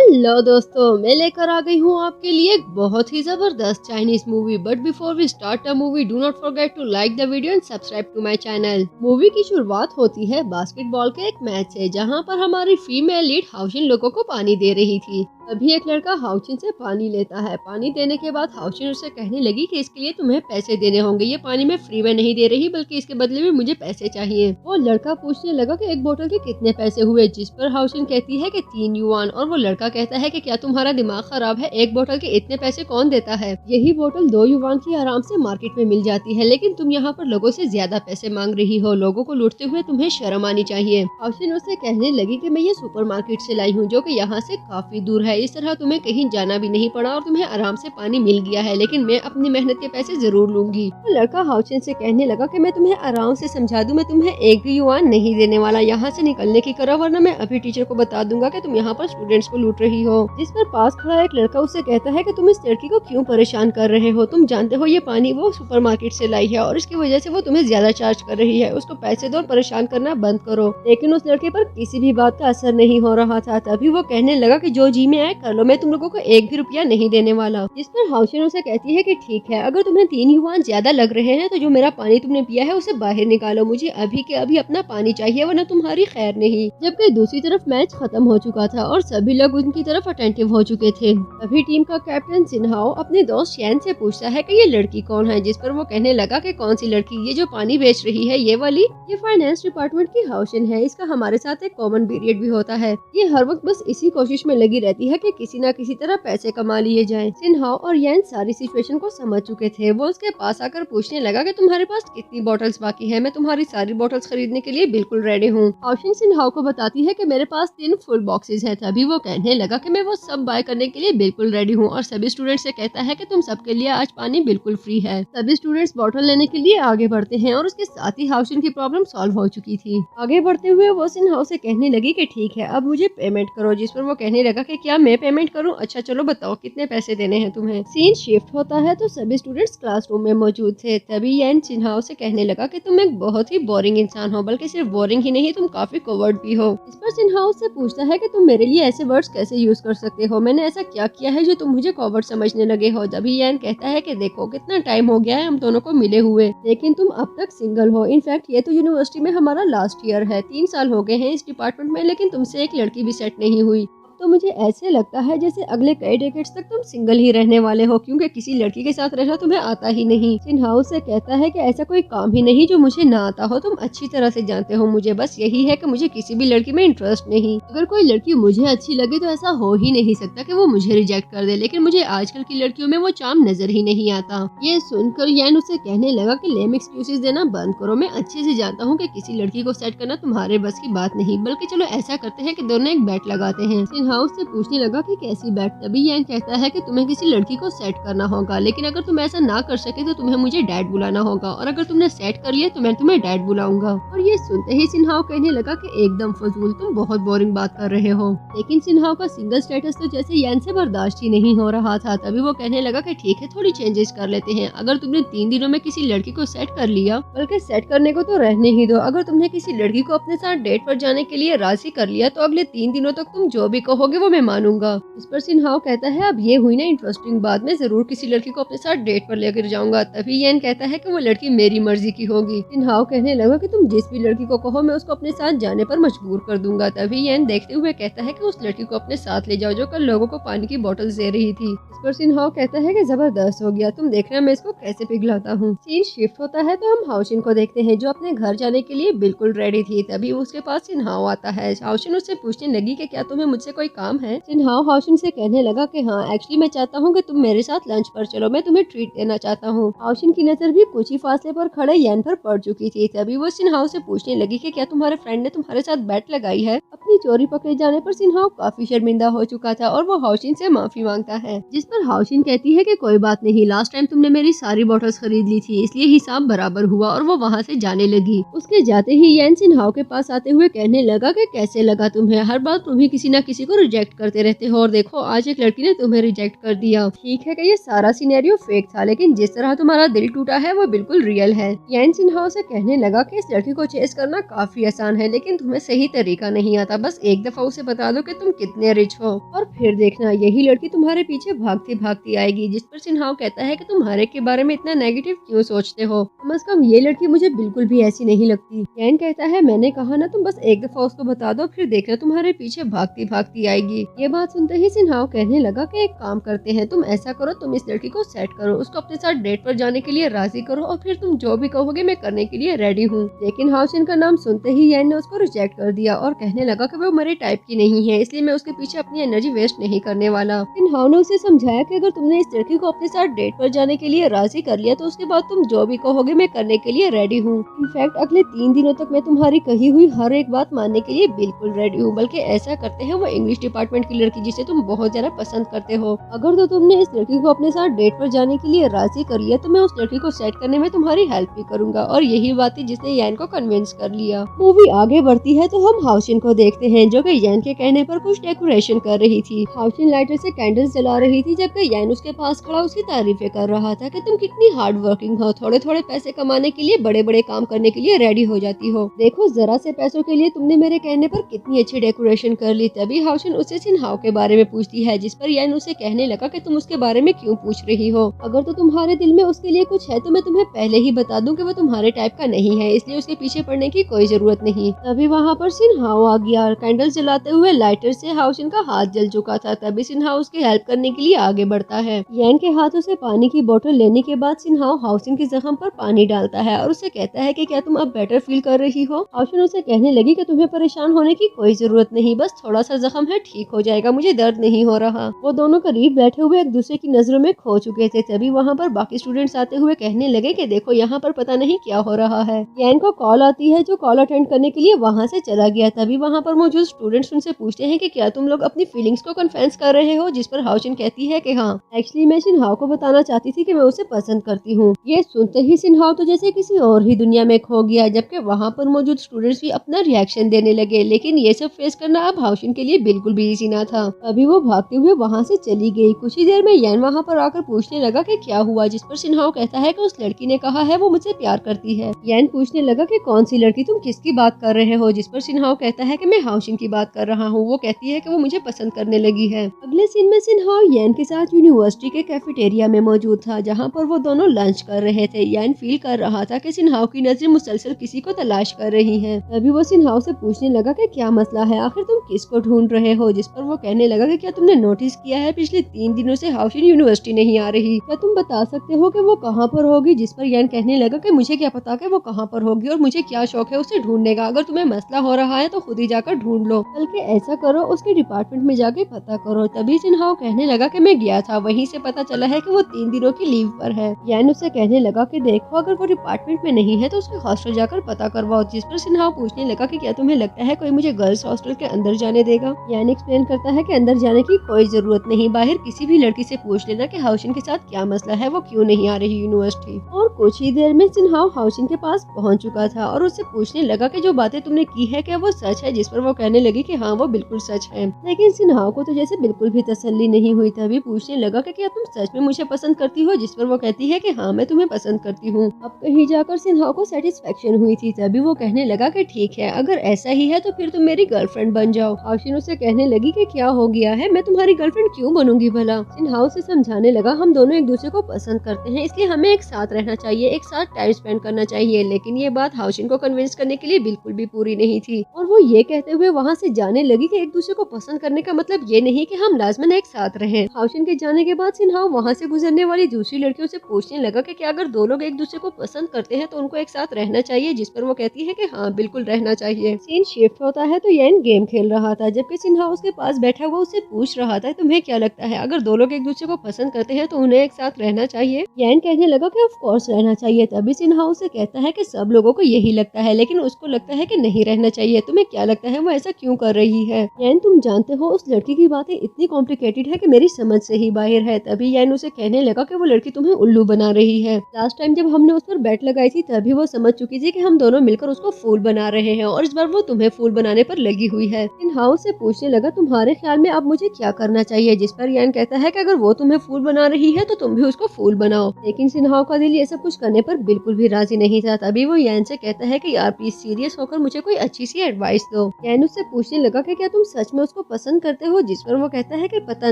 Hello दोस्तों, मैं लेकर आ गई हूँ आपके लिए एक बहुत ही जबरदस्त Chinese movie. But before we start the movie, do not forget to like the video and subscribe to my channel. Movie की शुरुआत होती है बास्केटबॉल के एक मैच से, जहाँ पर हमारी फीमेल लीड हाउशिन लोगों को पानी दे रही थी। तभी एक लड़का हाउचिन से पानी लेता है। पानी देने के बाद हाउचिन उससे कहने लगी कि इसके लिए तुम्हें पैसे देने होंगे, ये पानी मैं फ्री में नहीं दे रही बल्कि इसके बदले में मुझे पैसे चाहिए। वो लड़का पूछने लगा कि एक बोतल के कितने पैसे हुए, जिस पर हाउचिन कहती है कि 3 युआन। और वो लड़का कहता है कि क्या तुम्हारा दिमाग खराब है, एक बोतल के इतने पैसे कौन देता है, यही बोतल 2 युआन की आराम से मार्केट में मिल जाती है, लेकिन तुम यहाँ पर लोगों से ज्यादा पैसे मांग रही हो, लोगों को लूटते हुए तुम्हें शर्म आनी चाहिए। हाउचिन उससे कहने लगी कि मैं ये सुपरमार्केट से लाई हूँ, जो कि यहाँ से काफी दूर है, इस तरह तुम्हें कहीं जाना भी नहीं पड़ा और तुम्हें आराम से पानी मिल गया है, लेकिन मैं अपनी मेहनत के पैसे जरूर लूंगी। तो लड़का हाउचिन से कहने लगा कि मैं तुम्हें आराम से समझा दूं, मैं तुम्हें एक भी युआन नहीं देने वाला, यहाँ से निकलने की करो वरना मैं अभी टीचर को बता दूंगा कि तुम यहाँ पर स्टूडेंट्स को लूट रही हो। जिस पर पास खड़ा एक लड़का उससे कहता है कि तुम इस लड़की को क्यों परेशान कर रहे हो, तुम जानते हो ये पानी वो सुपरमार्केट से लाई है और इसकी वजह से वो तुम्हें ज्यादा चार्ज कर रही है, उसको पैसे दो और परेशान करना बंद करो। लेकिन उस लड़के पर किसी भी बात का असर नहीं हो रहा था। तभी वो कहने लगा कि जो जी में आए कर लो, मैं तुम लोगों को एक भी रुपया नहीं देने वाला। जिस पर हाउशिन उसे कहती है कि ठीक है, अगर तुम्हें 3 युआन ज्यादा लग रहे हैं तो जो मेरा पानी तुमने पिया है उसे बाहर निकालो, मुझे अभी के अभी अपना पानी चाहिए वरना तुम्हारी खैर नहीं। जबकि दूसरी तरफ मैच खत्म हो चुका था और सभी लोग उनकी तरफ अटेंटिव हो चुके थे। तभी टीम का कैप्टन सिन्हाओ अपने दोस्त शैन से पूछता है कि ये लड़की कौन है, जिस पर वो कहने लगा कि कौन सी लड़की, ये जो पानी बेच रही है ये वाली, ये फाइनेंस डिपार्टमेंट की हाउशिन है, इसका हमारे साथ एक कॉमन पीरियड भी होता है, ये हर वक्त बस इसी कोशिश में लगी रहती है कि किसी न किसी तरह पैसे कमा लिए जाएं। सिन्हाओ और यैन सारी सिचुएशन को समझ चुके थे। वो उसके पास आकर पूछने लगा कि तुम्हारे पास कितनी बॉटल्स बाकी है, मैं तुम्हारी सारी बॉटल्स खरीदने के लिए बिल्कुल रेडी हूँ। हाउशिन सिन्हाओ को बताती है कि मेरे पास 3 फुल बॉक्सेस हैं। तभी वो कहने लगा कि मैं वो सब बाय करने के लिए बिल्कुल रेडी हूँ और सभी स्टूडेंट्स से कहता है कि तुम सबके लिए आज पानी बिल्कुल फ्री है। सभी स्टूडेंट्स बॉटल लेने के लिए आगे बढ़ते हैं और उसके साथ ही हाउशिन की प्रॉब्लम सॉल्व हो चुकी थी। आगे बढ़ते हुए वो सिन्हाओ से कहने लगी कि ठीक है, अब मुझे पेमेंट करो, जिस पर वो कहने लगा कि क्या मैं पेमेंट करूँ, अच्छा चलो बताओ कितने पैसे देने हैं तुम्हें। सीन शिफ्ट होता है तो सभी स्टूडेंट्स क्लासरूम में मौजूद थे। तभी यैन सिन्हाओ से कहने लगा कि तुम एक बहुत ही बोरिंग इंसान हो, बल्कि सिर्फ बोरिंग ही नहीं तुम काफी कोवर्ड भी हो। इस पर सिन्हाओ से पूछता है कि तुम मेरे लिए ऐसे वर्ड्स कैसे यूज कर सकते हो, मैंने ऐसा क्या किया है जो तुम मुझे कोवर्ड समझने लगे हो। तभी यैन कहता है कि देखो कितना टाइम हो गया है हम दोनों को मिले हुए, लेकिन तुम अब तक सिंगल हो। इनफैक्ट ये तो यूनिवर्सिटी में हमारा लास्ट ईयर है, 3 साल हो गए हैं इस डिपार्टमेंट में, लेकिन तुमसे एक लड़की भी सेट नहीं हुई। तो मुझे ऐसे लगता है जैसे अगले कई डेकेड्स तक तुम सिंगल ही रहने वाले हो, क्योंकि किसी लड़की के साथ रहना तुम्हें आता ही नहीं। सिन्हाओ से कहता है कि ऐसा कोई काम ही नहीं जो मुझे ना आता हो, तुम अच्छी तरह से जानते हो मुझे, बस यही है कि मुझे किसी भी लड़की में इंटरेस्ट नहीं। अगर कोई लड़की मुझे अच्छी लगे तो ऐसा हो ही नहीं सकता कि वो मुझे रिजेक्ट कर दे, लेकिन मुझे आजकल की लड़कियों में वो चार्म नजर ही नहीं आता। ये सुनकर यैन उसे कहने लगा कि लेम एक्सक्यूजेस देना बंद करो, मैं अच्छे से जानता हूँ कि किसी लड़की को सेट करना तुम्हारे बस की बात नहीं, बल्कि चलो ऐसा करते हैं कि दोनों एक बैट लगाते हैं। हाउस से पूछने लगा कि कैसी बैट। तभी यैन कहता है कि तुम्हें किसी लड़की को सेट करना होगा, लेकिन अगर तुम ऐसा ना कर सके तो तुम्हें मुझे डैड बुलाना होगा, और अगर तुमने सेट कर लिया तो मैं तुम्हें डैड बुलाऊंगा। और ये सुनते ही सिन्हाओ कहने लगा कि एकदम फजूल, तुम बहुत बोरिंग बात कर रहे हो। लेकिन सिन्हाओ का सिंगल स्टेटस तो जैसे यैन से बर्दाश्त ही नहीं हो रहा था। तभी वो कहने लगा कि ठीक है, थोड़ी चेंजेस कर लेते हैं। अगर तुमने 3 दिनों में किसी लड़की को सेट कर लिया, बल्कि सेट करने को तो रहने ही दो, अगर तुमने किसी लड़की को अपने साथ डेट पर जाने के लिए राजी कर लिया तो अगले 3 दिनों तक तुम जो भी कहोगे वो मैं मानूंगा। इस पर सिन्हाओ कहता है अब ये हुई ना इंटरेस्टिंग बात, मैं जरूर किसी लड़की को अपने साथ डेट पर लेकर जाऊंगा। तभी यैन कहता है कि वो लड़की मेरी मर्जी की होगी। सिन्हाओ कहने लगा कि तुम जिस भी लड़की को कहो मैं उसको अपने साथ जाने पर मजबूर कर दूंगा। तभी यैन देखते हुए कहता है कि उस लड़की को अपने साथ ले जाओ जो कल लोगों को पानी की बोतल दे रही थी। इस पर सिन्हाओ कहता है कि जबरदस्त हो गया, तुम देखना मैं इसको कैसे पिघलाता हूँ। सीन शिफ्ट होता है तो हम हाउशिन को देखते हैं जो अपने घर जाने के लिए बिल्कुल रेडी थी। तभी उसके पास सिन्हाओ आता है। हाउशिन उससे पूछने लगी कि क्या तुम्हें मुझसे कोई काम है। सिन्हाओ हाउशिन से कहने लगा कि हाँ, एक्चुअली मैं चाहता हूँ कि तुम मेरे साथ लंच पर चलो, मैं तुम्हें ट्रीट देना चाहता हूँ। हाउशिन की नजर भी कुछ ही फासले पर खड़े यैन पर पड़ चुकी थी। तभी वो सिन्हाओ से पूछने लगी कि क्या तुम्हारे फ्रेंड ने तुम्हारे साथ बैट लगाई है। अपनी चोरी पकड़े जाने पर सिन्हाओ काफी शर्मिंदा हो चुका था और वो हाउशिन से माफी मांगता है, जिस पर हाउशिन कहती है कि कोई बात नहीं, लास्ट टाइम तुमने मेरी सारी बॉटल्स खरीद ली थी इसलिए हिसाब बराबर हुआ, और वो वहाँ से जाने लगी। उसके जाते ही यैन सिन्हाओ के पास आते हुए कहने लगा कि कैसे लगा तुम्हें, हर बार तुम ही किसी न किसी को रिजेक्ट करते रहते हो और देखो आज एक लड़की ने तुम्हें रिजेक्ट कर दिया। ठीक है कि ये सारा सिनेरियो फेक था, लेकिन जिस तरह तुम्हारा दिल टूटा है वो बिल्कुल रियल है। यान सिन्हा से कहने लगा कि इस लड़की को चेस करना काफी आसान है, लेकिन तुम्हें सही तरीका नहीं आता। बस एक दफा उसे बता दो कि तुम कितने रिच हो और फिर देखना यही लड़की तुम्हारे पीछे भागती भागती आएगी। जिस पर सिन्हा कहता है कि तुम हर एक के बारे में इतना नेगेटिव क्यों सोचते हो, कम से कम ये लड़की मुझे बिल्कुल भी ऐसी नहीं लगती। यान कहता है मैंने कहा ना, तुम बस एक दफा उसको बता दो, फिर देखना तुम्हारे पीछे भागती भागती आएगी। ये बात सुनते ही सिन्हा कहने लगा कि एक काम करते हैं, तुम ऐसा करो, तुम इस लड़की को सेट करो, उसको अपने साथ डेट पर जाने के लिए राजी करो और फिर तुम जो भी कहोगे मैं करने के लिए रेडी हूँ। लेकिन हाउसिन का नाम सुनते ही यान ने उसको रिजेक्ट कर दिया और कहने लगा कि वो मेरे टाइप की नहीं है, इसलिए मैं उसके पीछे अपनी एनर्जी वेस्ट नहीं करने वाला। सिन्हा ने उसे समझाया कि अगर तुमने इस लड़की को अपने साथ डेट पर जाने के लिए राजी कर लिया तो उसके बाद तुम जो भी कहोगे मैं करने के लिए रेडी हूँ। इनफैक्ट अगले 3 दिनों तक मैं तुम्हारी कही हुई हर एक बात मानने के लिए बिल्कुल रेडी हूँ। बल्कि ऐसा करते हैं, वो इंग्लिश डिपार्टमेंट की लड़की जिसे तुम बहुत ज्यादा पसंद करते हो, अगर तो तुमने इस लड़की को अपने साथ डेट पर जाने के लिए राजी कर लिया तो मैं उस लड़की को सेट करने में तुम्हारी हेल्प भी करूंगा। और यही बात थी जिसने यान को कन्विंस कर लिया। मूवी आगे बढ़ती है तो हम हाउसिन को देखते हैं जो कि यान के कहने पर कुछ डेकोरेशन कर रही थी। हाउसिन लाइटर से कैंडल्स जला रही थी जबकि यान उसके पास खड़ा उसकी तारीफें कर रहा था कि तुम कितनी हार्ड वर्किंग हो, थोड़े थोड़े पैसे कमाने के लिए बड़े बड़े काम करने के लिए रेडी हो जाती हो। देखो जरा से पैसों के लिए तुमने मेरे कहने पर कितनी अच्छी डेकोरेशन कर ली। तभी हाउसिन उसे सिन्हाओ के बारे में पूछती है, जिस पर यान उसे कहने लगा कि तुम उसके बारे में क्यों पूछ रही हो, अगर तो तुम्हारे दिल में उसके लिए कुछ है तो मैं तुम्हें पहले ही बता दूं कि वो तुम्हारे टाइप का नहीं है, इसलिए उसके पीछे पड़ने की कोई जरूरत नहीं। तभी वहाँ पर सिन्हाओ आ गया। कैंडल जलाते हुए लाइटर से हाउसिन का हाथ जल चुका था। तभी सिन्हाओ उसकी हेल्प करने के लिए आगे बढ़ता है। यान के हाथों से पानी की बोतल लेने के बाद सिन्हाओ हाउसिन के जख्म पर पानी डालता है और उसे कहता है कि क्या तुम अब बेटर फील कर रही हो। हाउसिन उसे कहने लगी कि तुम्हें परेशान होने की कोई जरूरत नहीं, बस थोड़ा सा जख्म है, ठीक हो जाएगा, मुझे दर्द नहीं हो रहा। वो दोनों करीब बैठे हुए एक दूसरे की नजरों में खो चुके थे। तभी वहाँ पर बाकी स्टूडेंट्स आते हुए कहने लगे कि देखो यहाँ पर पता नहीं क्या हो रहा है। यान को कॉल आती है जो कॉल अटेंड करने के लिए वहाँ से चला गया। तभी वहाँ पर मौजूद स्टूडेंट्स उनसे पूछते हैं कि क्या तुम लोग अपनी फीलिंग्स को कन्फेस कर रहे हो, जिस पर हाउसिन कहती है कि हाँ, एक्चुअली मैं सिन्हाओ को बताना चाहती थी कि मैं उसे पसंद करती हूँ। ये सुनते ही सिन्हाओ तो जैसे किसी और ही दुनिया में खो गया, जबकि वहाँ पर मौजूद स्टूडेंट्स भी अपना रिएक्शन देने लगे। लेकिन ये सब फेस करना अब हाउसिन के लिए बिल्कुल भी इजी ना था। अभी वो भागते हुए वहाँ से चली गई। कुछ ही देर में यान वहाँ पर आकर पूछने लगा कि क्या हुआ, जिस पर सिन्हाओ कहता है कि उस लड़की ने कहा है वो मुझसे प्यार करती है। यान पूछने लगा कि कौन सी लड़की, तुम किसकी बात कर रहे हो, जिस पर सिन्हाओ कहता है कि मैं हाउसिन की बात कर रहा हूँ। वो कहती है कि वो मुझे पसंद करने लगी है। अगले सीन में सिन्हाओ यान के साथ यूनिवर्सिटी के कैफेटेरिया में मौजूद था, जहाँ पर वो दोनों लंच कर रहे थे। यान फील कर रहा था कि सिन्हाओ की नजरें मुसलसल किसी को तलाश कर रही हैं। तभी वो सिन्हाओ से पूछने लगा कि क्या मसला है, आखिर तुम किसको ढूंढ रहे हो, जिस पर वो कहने लगा कि क्या तुमने नोटिस किया है पिछले 3 दिनों से हाउसिन यूनिवर्सिटी नहीं आ रही, क्या तुम बता सकते हो कि वो कहाँ पर होगी। जिस पर यान कहने लगा कि मुझे क्या पता कि वो कहाँ पर होगी और मुझे क्या शौक है उसे ढूंढने का, अगर तुम्हें मसला हो रहा है तो खुद ही जाकर ढूंढ लो, बल्कि ऐसा करो उसके डिपार्टमेंट में जाके पता करो। तभी सिन्हाओ कहने लगा कि मैं गया था, वहीं से पता चला है कि वो 3 दिनों की लीव पर है। यान उससे कहने लगा कि देखो अगर वो डिपार्टमेंट में नहीं है तो उसके हॉस्टल जाकर पता करवाओ। जिस पर सिन्हाओ पूछने लगा कि क्या तुम्हें लगता है कोई मुझे गर्ल्स हॉस्टल के अंदर जाने देगा। यान एक्सप्लेन करता है कि अंदर जाने की कोई जरूरत नहीं, बाहर किसी भी लड़की से पूछ लेना कि हाउसिन के साथ क्या मसला है, वो क्यों नहीं आ रही यूनिवर्सिटी। और कुछ ही देर में सिन्हाओ हाउसिन के पास पहुंच चुका था और उससे पूछने लगा कि जो बातें तुमने की है क्या वो सच है, जिस पर वो कहने लगी कि हाँ वो बिल्कुल सच है। लेकिन सिन्हाओ को तो जैसे बिल्कुल भी तसल्ली नहीं हुई। तभी पूछने लगा कि क्या तुम सच में मुझे पसंद करती हो, जिस पर वो कहती है कि हाँ मैं तुम्हें पसंद करती हूँ। अब कहीं जाकर सिन्हाओ को सेटिस्फेक्शन हुई थी। तभी वो कहने लगा कि ठीक है, अगर ऐसा ही है तो फिर तुम मेरी गर्लफ्रेंड बन जाओ। हाउसिन उससे कहने लगी कि क्या हो गया है, मैं तुम्हारी गर्लफ्रेंड क्यों बनूंगी भला। सिन्हाओ से समझाने लगा हम दोनों एक दूसरे को पसंद करते हैं, इसलिए हमें एक साथ रहना चाहिए, एक साथ टाइम स्पेंड करना चाहिए। लेकिन ये बात हाउसिन को कन्विंस करने के लिए बिल्कुल भी पूरी नहीं थी और वो ये कहते हुए वहाँ से जाने लगी कि एक दूसरे को पसंद करने का मतलब ये नहीं कि हम लाजमन एक साथ रहें। हाउसिन के जाने के बाद सिन्हाओ वहाँ से गुजरने वाली दूसरी लड़कियों से पूछने लगा कि क्या अगर दो लोग एक दूसरे को पसंद करते हैं तो उनको एक साथ रहना चाहिए, जिस पर वो कहती है कि हाँ बिल्कुल रहना चाहिए। सीन शिफ्ट होता है तो यान गेम खेल रहा था, जबकि सिन्हाओ उसके पास बैठा हुआ उससे पूछ रहा था तुम्हें क्या लगता है अगर दो लोग एक दूसरे को पसंद करते हैं तो उन्हें एक साथ रहना चाहिए। यान कहने लगा कि ऑफ कोर्स रहना चाहिए। तभी सिन्हाओ से कहता है कि सब लोगों को यही लगता है, लेकिन उसको लगता है कि नहीं रहना चाहिए। तुम्हें क्या लगता है वो ऐसा क्यों कर रही है। यान तुम जानते हो उस लड़की की बातें इतनी कॉम्प्लिकेटेड है कि मेरी समझ से ही बाहर है। तभी यान उसे कहने लगा कि वो लड़की तुम्हें उल्लू बना रही है। लास्ट टाइम जब हमने उस पर बेट लगाई थी तभी वो समझ चुकी थी कि हम दोनों मिलकर उसको फूल बना रहे हैं और इस बार वो तुम्हें फूल बनाने पर लगी हुई है। सिन्हाओ से पूछने पूछने लगा तुम्हारे ख्याल में अब मुझे क्या करना चाहिए, जिस पर यान कहता है कि अगर वो तुम्हें फूल बना रही है तो तुम भी उसको फूल बनाओ। लेकिन सिन्हाओ का दिल ये सब कुछ करने पर बिल्कुल भी राजी नहीं था। तभी वो यान से कहता है कि यार प्लीज सीरियस होकर मुझे कोई अच्छी सी एडवाइस दो। यान उससे पूछने लगा कि क्या तुम सच में उसको पसंद करते हो, जिस पर वो कहता है कि पता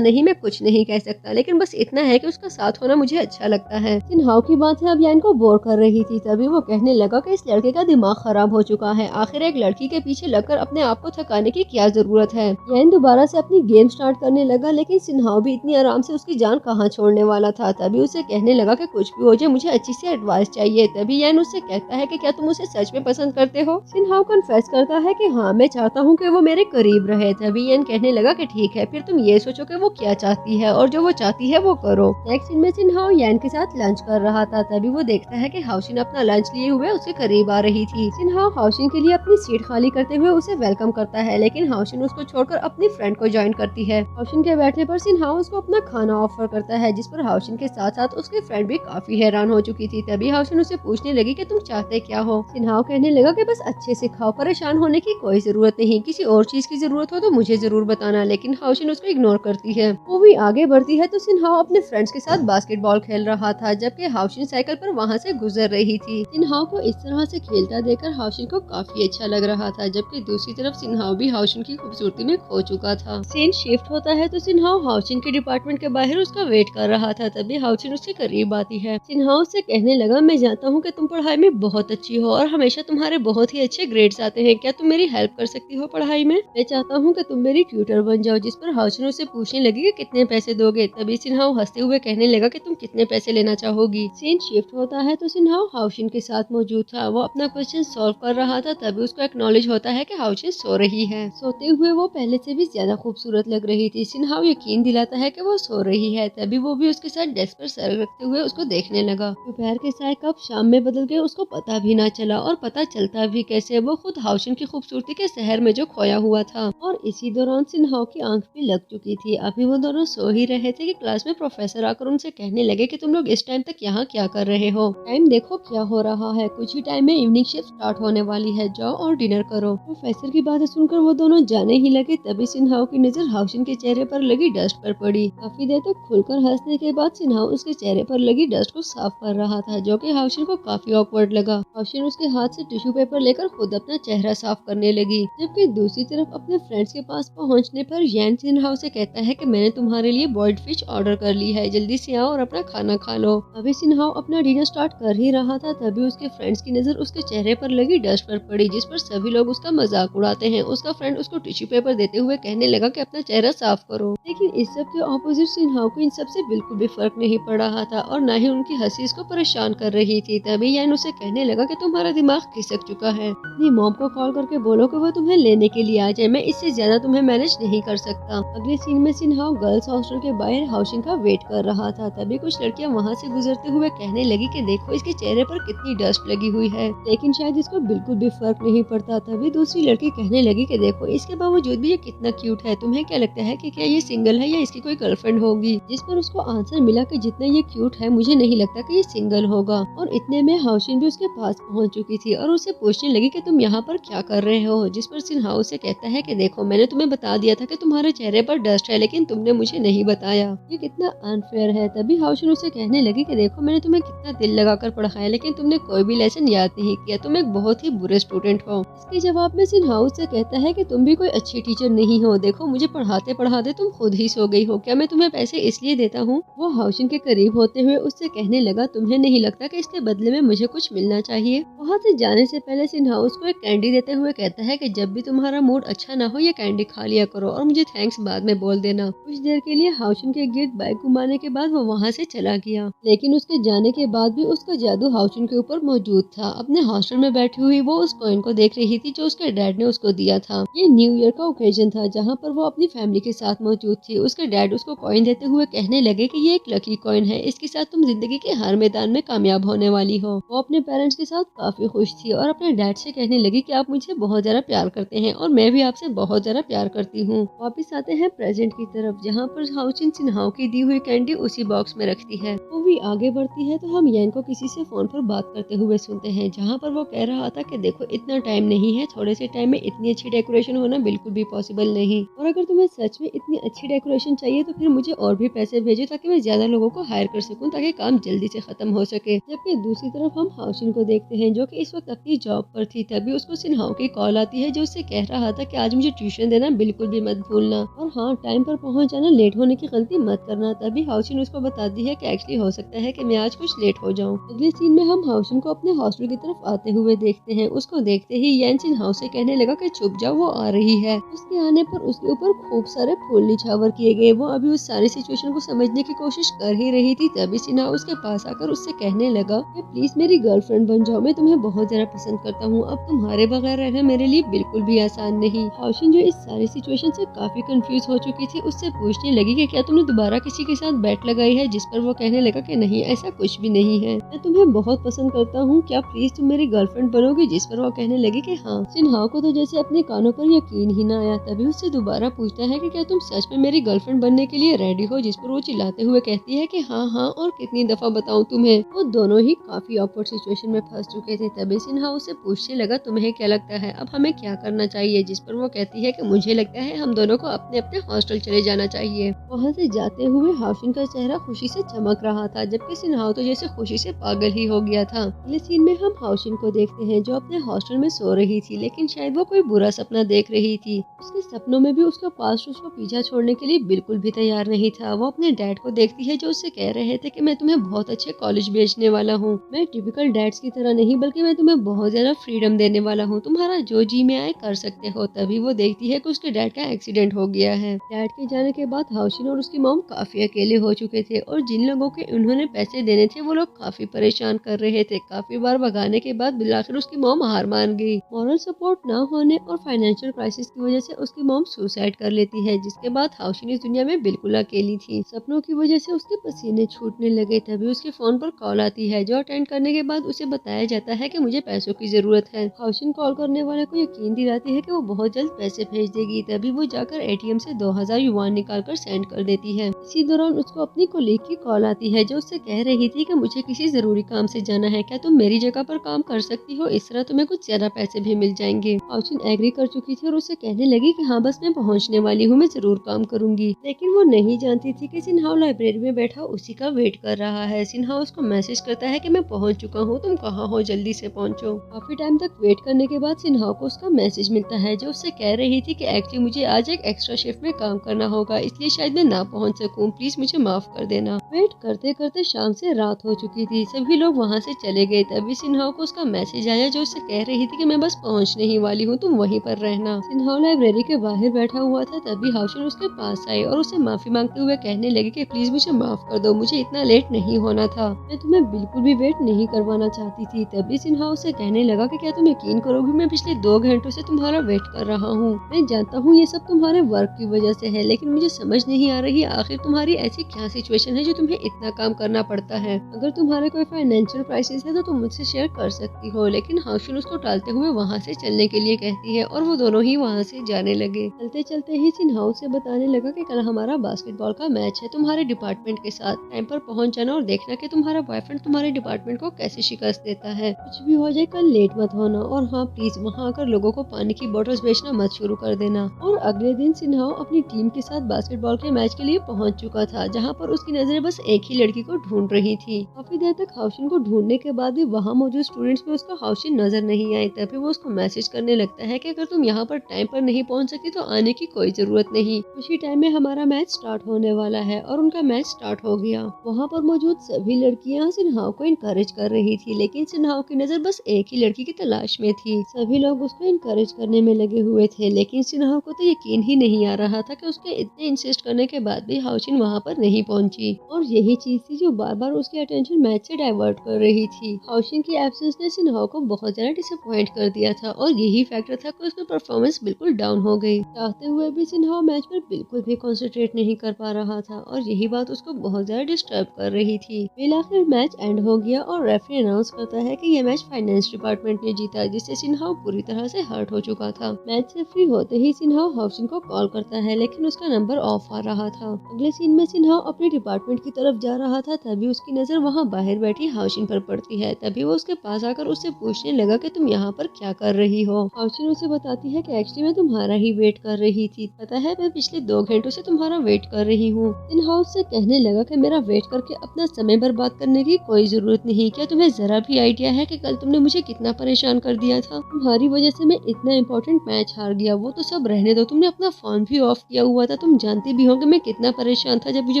नहीं, मैं कुछ नहीं कह सकता, लेकिन बस इतना है कि उसका साथ होना मुझे अच्छा लगता है। सिन्हाओ की बात है अब यान को बोर कर रही थी। तभी वो कहने लगा कि इस लड़के का दिमाग खराब हो चुका है, आखिर एक लड़की के पीछे लगकर अपने आप को थकाने की क्या जरूरत है। यान दोबारा से अपनी गेम स्टार्ट करने लगा, लेकिन सिन्हाओ भी इतनी आराम से उसकी जान कहाँ छोड़ने वाला था। तभी उसे कहने लगा कि कुछ भी हो जाए मुझे अच्छी सी एडवाइस चाहिए। तभी यान उससे कहता है कि क्या तुम उसे सच में पसंद करते हो। सिन्हाओ कन्फेस करता है कि हाँ मैं चाहता हूँ कि वो मेरे करीब रहे। तभी यान कहने लगा कि ठीक है, फिर तुम ये सोचो कि वो क्या चाहती है और जो वो चाहती है वो करो। नेक्स्ट सीन में सिन्हाओ यान के साथ लंच कर रहा था। तभी वो देखता है कि हाउशिन अपना लंच लिए हुए उसके करीब आ रही थी। सिन्हाओ हाउशिन के लिए अपनी सीट खाली करते हुए उसे वेलकम करता है, लेकिन हाउशिन उसको छोड़कर अपनी फ्रेंड को ज्वाइन करती है। हाउशिन के बैठने पर सिन्हाओ उसको अपना खाना ऑफर करता है, जिस पर हाउशिन के साथ साथ उसकी फ्रेंड भी काफी हैरान हो चुकी थी। तभी हाउशिन उसे पूछने लगी कि तुम चाहते क्या हो। सिन्हाओ कहने लगा कि बस अच्छे से खाओ, परेशान होने की कोई जरूरत नहीं, किसी और चीज की जरूरत हो तो मुझे जरूर बताना। लेकिन हाउशिन उसको इग्नोर करती है। मूवी आगे बढ़ती है तो सिन्हाओ अपने फ्रेंड्स के साथ बास्केटबॉल खेल रहा था, जबकि हाउशिन साइकिल पर वहाँ से गुजर रही थी। सिन्हाओ को इस तरह से खेलता देखकर हाउशिन को काफी अच्छा लग रहा था, जबकि दूसरी तरफ सिन्हाओ भी हाउशिन की खूबसूरती में खो चुका था। सीन शिफ्ट होता है तो सिन्हाओ हाउशिन के डिपार्टमेंट के बाहर उसका वेट कर रहा था। तभी हाउशिन उसके करीब आती है। सिन्हाओ से कहने लगा मैं जानता हूँ कि तुम पढ़ाई में बहुत अच्छी हो और हमेशा तुम्हारे बहुत ही अच्छे ग्रेड्स आते हैं, क्या तुम मेरी हेल्प कर सकती हो पढ़ाई में। मैं चाहता हूँ कि तुम मेरी ट्यूटर बन जाओ। जिस पर हाउशिन उसे पूछने लगी कि कितने पैसे दोगे। तभी सिन्हाओ हंसते हुए कहने लगा कि तुम कितने पैसे लेना चाहोगी। सीन शिफ्ट होता है तो सिन्हाओ हाउशिन के साथ मौजूद था। वो अपना क्वेश्चन सॉल्व कर रहा था। तभी उसको एक्नॉलेज होता है कि हाउशिन सो रही है। सोते हुए वो पहले से भी ज्यादा खूबसूरत लग रही थी। सिन्हाओ यकीन दिलाता है कि वो सो रही है। तभी वो भी उसके साथ डेस्क पर सर रखते हुए उसको देखने लगा। दोपहर के चाय कप शाम में बदल गए, उसको पता भी ना चला। और पता चलता भी कैसे, वो खुद हाउशिन की खूबसूरती के शहर में जो खोया हुआ था। और इसी दौरान सिन्हाओ की आंख भी लग चुकी थी। अभी वो दोनों सो ही रहे थे कि क्लास में प्रोफेसर आकर उनसे कहने लगे कि तुम लोग इस टाइम तक यहाँ क्या कर रहे हो, टाइम देखो क्या हो रहा है, कुछ ही टाइम में इवनिंग शिफ्ट स्टार्ट होने वाली है, जाओ और डिनर करो। प्रोफेसर की बातें सुनकर वो दोनों जाने ही लगे। तभी सिन्हाओ की नजर हाउशिन के चेहरे पर लगी डस्ट पर पड़ी। काफी देर तक खुलकर हंसने के बाद सिन्हाओ उसके चेहरे पर लगी डस्ट को साफ कर रहा था, जो कि हाउशिन को काफी ऑकवर्ड लगा। हाउशिन उसके हाथ से टिश्यू पेपर लेकर खुद अपना चेहरा साफ करने लगी। जबकि दूसरी तरफ अपने फ्रेंड्स के पास पहुंचने पर यान सिन्हाओ से कहता है कि मैंने तुम्हारे लिए बॉइल्ड फिश ऑर्डर कर ली है, जल्दी से आओ और अपना खाना खा लो। अभी सिन्हाओ अपना डिनर स्टार्ट कर ही रहा था। तभी उसके फ्रेंड्स की नजर उसके चेहरे पर लगी डस्ट पर पड़ी, जिस पर सभी लोग उसका मजाक उड़ाते हैं। उसका फ्रेंड उसको टिश्यू पेपर देते हुए कहने लगा कि अपना चेहरा साफ करो। लेकिन इस सब के ऑपोजिट सिन्हाओ को इन सब से बिल्कुल भी फर्क नहीं पड़ रहा था और न ही उनकी हंसी इसको परेशान कर रही थी। तभी यान उसे कहने लगा कि तुम्हारा दिमाग खिसक चुका है, अपनी मॉम को कॉल करके बोलो कि वो तुम्हें लेने के लिए आ जाए, मैं इससे ज्यादा तुम्हें मैनेज नहीं कर सकता। अगले सीन में सिन्हाओ गर्ल्स हॉस्टल के बाहर हाउसिंग का वेट कर रहा था। तभी कुछ लड़कियां वहां से गुजरते हुए कहने लगी कि देखो इसके चेहरे पर कितनी डस्ट लगी हुई है, लेकिन शायद इसको बिल्कुल भी फर्क नहीं पड़ता। तभी दूसरी लड़की कहने लगी कि देखो इसके बावजूद भी ये कितना क्यूट है, तुम्हें क्या लगता है कि क्या ये सिंगल है या इसकी कोई गर्लफ्रेंड होगी। जिस पर उसको आंसर मिला कि जितना ये क्यूट है मुझे नहीं लगता कि ये सिंगल होगा। और इतने में हाउसिन भी उसके पास पहुंच चुकी थी और उसे पूछने लगी कि तुम यहाँ पर क्या कर रहे हो। जिस पर सिन्हाओ से कहता है कि देखो मैंने तुम्हें बता दिया था कि तुम्हारे चेहरे पर डस्ट है, लेकिन तुमने मुझे नहीं बताया, ये कितना अनफेयर है। तभी हाउसिन उसे कहने लगी कि देखो मैंने तुम्हें कितना दिल लगाकर पढ़ाया, लेकिन तुमने कोई भी लेसन याद नहीं किया, तुम एक बहुत ही बुरे स्टूडेंट हो। इसके जवाब में सिन्हाओ से कहता है कि तुम भी कोई अच्छी टीचर नहीं हो, देखो मुझे पढ़ाते पढ़ाते तुम खुद ही सो गई हो, क्या मैं तुम्हें पैसे इसलिए देता हूँ। वो हाउसिन के करीब होते हुए उससे कहने लगा तुम्हें नहीं लगता कि इसके बदले में मुझे कुछ मिलना चाहिए। वहाँ से जाने से पहले सिन्हाओ उसको एक कैंडी देते हुए कहता है कि जब भी तुम्हारा मूड अच्छा ना हो ये कैंडी खा लिया करो और मुझे थैंक्स बाद में बोल देना। कुछ देर के लिए हाउसिन के गिर्द बाइक घुमाने के बाद वो वहाँ से चला गया, लेकिन उसके जाने के बाद भी उसका जादू हाउसिन के ऊपर मौजूद था। अपने हॉस्टल में बैठी हुई वो उस कॉइन को देख रही थी जो उसके डैड ने उसको दिया था। ये न्यू ईयर का ओकेजन था जहाँ पर वो अपनी फैमिली के साथ मौजूद थी। उसके डैड उसको कॉइन देते हुए कहने लगे कि ये एक लकी कॉइन है, इसके साथ तुम जिंदगी के हर मैदान में कामयाब होने वाली हो। वो अपने पेरेंट्स के साथ काफी खुश थी और अपने डैड से कहने लगी कि आप मुझे बहुत ज्यादा प्यार करते हैं और मैं भी आपसे बहुत ज्यादा प्यार करती हूँ। वापिस आते हैं प्रेजेंट की तरफ, जहाँ पर हाउसिन सिन्हाओ की दी हुई कैंडी उसी बॉक्स में रखती है। वो मूवी आगे बढ़ती है तो हम येन को किसी से फोन पर बात करते हुए सुनते हैं, जहाँ पर वो कह रहा था कि देखो इतना टाइम नहीं है, थोड़े से टाइम में इतनी अच्छी डेकोरेशन होना बिल्कुल भी पॉसिबल नहीं, और अगर तुम्हें सच में इतनी अच्छी डेकोरेशन चाहिए तो फिर मुझे और भी पैसे भेजो ताकि मैं ज्यादा लोगों को हायर कर सकूं, ताकि काम जल्दी से खत्म हो सके। जबकि दूसरी तरफ हम हाउशिन को देखते हैं जो कि इस वक्त अपनी जॉब पर थी। तभी उसको सिन्हाओ की कॉल आती है जो उससे कह रहा था कि आज मुझे ट्यूशन देना बिल्कुल भी मत भूलना, और हाँ टाइम पर पहुंच जाना, लेट होने की गलती मत करना। तभी हाउशिन उसको बताती है कि एक्चुअली हो सकता है कि मैं आज कुछ लेट हो जाऊं। अगले सीन में हम हाउशिन को अपने हॉस्टल की तरफ आते हुए देखते हैं। उसको देखते ही येन सिन्हाओ से कहने लगा कि छुप जाओ, वो आ रही है। उसके आने पर उसके ऊपर खूब सारे फूल निछावर किए गए। वो अभी उस सारी सिचुएशन को समझने की कोशिश कर ही रही थी, तभी सिन्हाओ उसके पास आकर उससे कहने लगा कि प्लीज मेरी गर्लफ्रेंड बन जाओ, मैं तुम्हें बहुत ज्यादा पसंद करता हूँ, अब तुम्हारे बगैर रहना मेरे लिए बिल्कुल भी आसान नहीं। हाउशिन जो इस सारी सिचुएशन से काफी कंफ्यूज हो चुकी थी, उससे पूछने लगी कि क्या तुमने दोबारा किसी के साथ बैट लगाई है, जिस पर वो कहने लगा कि नहीं ऐसा कुछ भी नहीं है, मैं तुम्हें बहुत पसंद करता हूँ, क्या प्लीज तुम मेरी गर्लफ्रेंड बनोगी, जिस पर वो कहने लगी कि हाँ। सिन्हाओ को तो जैसे अपने कानों पर यकीन ही ना आया। तभी उससे दोबारा पूछता है कि क्या तुम सच में मेरी गर्लफ्रेंड बनने के लिए रेडी हो, जिस पर वो चिल्लाते हुए कहती है कि हाँ हाँ, और कितनी दफा बताऊं तुम्हें। वो दोनों ही काफी ऑकवर्ड सिचुएशन में फंस चुके थे। तभी सिन्हाओ से पूछने लगा तुम्हें क्या लगता है अब हमें क्या करना चाहिए, जिस पर वो कहती है कि मुझे लगता है हम दोनों को अपने अपने हॉस्टल चले जाना चाहिए। वहाँ से जाते हुए हाउशिन का चेहरा खुशी से चमक रहा था, जबकि सिन्हाओ तो जैसे खुशी से पागल ही हो गया था। अगले सीन में हम हाउशिन को देखते हैं जो अपने हॉस्टल में सो रही थी, लेकिन शायद वो कोई बुरा सपना देख रही थी। उसके सपनों में भी उसका पास्ट उसको पीछा छोड़ने के लिए बिल्कुल भी तैयार नहीं था। वो अपने डैड को देखती है जो उससे कह रहे थे कि मैं तुम्हें बहुत अच्छे कॉलेज भेजने वाला हूँ, मैं टिपिकल डैड्स की तरह नहीं बल्कि मैं तुम्हें बहुत ज्यादा फ्रीडम देने वाला हूँ, तुम्हारा जो जी में आए कर सकते हो। तभी वो देखती है कि उसके डैड का एक्सीडेंट हो गया है। डैड के जाने के बाद हाउशिन और उसकी मॉम काफी अकेले हो चुके थे, और जिन लोगों के उन्होंने पैसे देने थे वो लोग काफी परेशान कर रहे थे। काफी बार भगाने के बाद बिलाकर उसकी मॉम हार मान गई। मॉरल सपोर्ट न होने और फाइनेंशियल क्राइसिस की वजह से उसकी मॉम सुसाइड कर लेती है, जिसके बाद हाउशिन इस दुनिया में बिल्कुल अकेली थी। सपनों की वजह से उसके पसीने छूटने लगे। तभी उसके फोन पर कॉल आती है, जो अटेंड करने के बाद उसे बताया जाता है कि मुझे पैसों की जरूरत है। हाउशिन कॉल करने वाले को यकीन दिलाती है कि वो बहुत जल्द पैसे भेज देगी। तभी वो जाकर एटीएम से 2000 युआन निकाल कर सेंड कर देती है। इसी दौरान उसको अपनी कोलीग की कॉल आती है, जो उससे कह रही थी कि मुझे किसी जरूरी काम से जाना है, क्या तुम मेरी जगह पर काम कर सकती हो, इस तरह तुम्हें कुछ ज्यादा पैसे भी मिल जाएंगे। हाउशिन एग्री कर चुकी थी और उससे कहने लगी कि हाँ बस मैं पहुंचने वाली हूँ, मैं जरूर काम करूंगी। लेकिन वो नहीं जानती थी कि सिन्हाओ लाइब्रेरी में बैठा उसी का वेट कर रहा है। सिन्हाओ उसको मैसेज करता है कि मैं पहुंच चुका हूँ, तुम कहाँ हो, जल्दी से पहुंचो। काफी टाइम तक वेट करने के बाद सिन्हाओ को उसका मैसेज मिलता है, जो उससे कह रही थी कि एक्चुअली मुझे आज एक एक्स्ट्रा शिफ्ट में काम करना होगा, इसलिए शायद मैं ना पहुंच सकूं, प्लीज मुझे माफ कर देना। वेट करते करते शाम से रात हो चुकी थी, सभी लोग वहाँ से चले गए। तभी सिन्हाओ को उसका मैसेज आया, जो उससे कह रही थी कि मैं बस पहुंचने ही वाली हूँ, तुम वहीं पर रहना। सिन्हाओ लाइब्रेरी के बाहर बैठा हुआ था। तभी हाउशिन उसके पास आई और उससे माफी मांगते हुए कहने लगी कि प्लीज मुझे माफ कर दो, मुझे इतना लेट नहीं होना था, मैं तुम्हें बिल्कुल भी वेट नहीं करवाना चाहती थी। तभी सिन्हाओ से कहने लगा कि क्या तुम यकीन करोगी, मैं पिछले 2 घंटों से तुम्हारा वेट कर रहा हूँ। मैं जानता हूँ ये सब तुम्हारे वर्क की वजह से है, लेकिन मुझे समझ नहीं आ रही आखिर तुम्हारी ऐसी क्या सिचुएशन है जो तुम्हें इतना काम करना पड़ता है। अगर तुम्हारे कोई फाइनेंशियल क्राइसिस है तो तुम मुझसे शेयर कर सकती हो। लेकिन हाउशिन उसको टालते हुए वहाँ से चलने के लिए कहती है और वो दोनों ही वहाँ से जाने लगे। चलते चलते ही सिन्हाओ से बताने लगा कि कल हमारा बास्केटबॉल का मैच है तुम्हारे डिपार्टमेंट के साथ, टाइम पर पहुँच जाना और देखना कि तुम्हारा बॉयफ्रेंड तुम्हारे डिपार्टमेंट को कैसे शिकस्त देता है। कुछ भी हो जाए कल लेट मत होना, और हाँ प्लीज वहाँ आकर लोगों को पानी की बोतल्स बेचना मत शुरू कर देना। और अगले दिन सिन्हाओ अपनी टीम के साथ बास्केटबॉल के मैच के लिए पहुँच चुका था, जहाँ पर उसकी नजरें बस एक ही लड़की को ढूंढ रही थी। काफी देर तक हाउशिन को ढूंढने के बाद भी वहाँ मौजूद स्टूडेंट्स में उसका हाउशिन नजर नहीं आई। तभी वो उसको मैसेज करने लगता है कि अगर तुम यहाँ पर टाइम पर नहीं पहुँच सकती तो आने की कोई जरूरत नहीं, उसी टाइम में हमारा मैच स्टार्ट होने वाला है। और उनका मैच स्टार्ट हो गया। वहाँ पर मौजूद सभी लड़कियाँ सिन्हाओ को इनकरेज कर रही थी, लेकिन सिन्हाओ की नजर बस एक ही लड़की की तलाश में थी। सभी लोग उसको इनकरेज करने में लगे हुए थे, लेकिन सिन्हाओ को तो यकीन ही नहीं आ रहा था कि उसके इतने इंसिस्ट करने के बाद भी हाउशिन वहाँ पर नहीं पहुँची। और यही चीज थी जो बार बार उसकी अटेंशन मैच से डाइवर्ट कर रही थी। हाउशिन की एब्सेंस ने सिन्हाओ को बहुत ज्यादा डिसअपॉइंट कर दिया था, और यही फैक्टर था कि उसकी परफॉर्मेंस बिल्कुल डाउन हो गई। चाहते हुए भी सिन्हाओ मैच पर बिल्कुल भी कॉन्सेंट्रेट नहीं कर पा रहा था, और यही बात उसको बहुत ज्यादा डिस्टर्ब कर रही थी। आखिर मैच एंड हो गया और रेफरी अनाउंस करता है कि ये मैच फाइनेंस डिपार्टमेंट ने जीता, जिससे सिन्हाओ पूरी तरह से हर्ट हो चुका था। मैच से फ्री होते ही सिन्हाओ हाउशिन को कॉल करता है, लेकिन उसका नंबर ऑफ आ रहा था। अगले सीन में सिन्हाओ अपने डिपार्टमेंट की तरफ जा रहा रहा था तभी उसकी नजर वहाँ बाहर बैठी हाउशिन पर पड़ती है। तभी वो उसके पास आकर उससे पूछने लगा कि तुम यहाँ पर क्या कर रही हो। हाउशिन उसे बताती है कि एक्चुअली मैं तुम्हारा ही वेट कर रही थी, पता है मैं पिछले 2 घंटों से तुम्हारा वेट कर रही हूँ। सिन्हा उससे कहने लगा कि मेरा वेट करके अपना समय बर्बाद करने की कोई जरूरत नहीं। क्या तुम्हें जरा भी आइडिया है कि कल तुमने मुझे कितना परेशान कर दिया था? तुम्हारी वजह से मैं इतना इम्पोर्टेंट मैच हार गया। वो तो सब रहने दो, तुमने अपना फोन भी ऑफ किया हुआ था। तुम जानती भी हो कि मैं कितना परेशान था जब मुझे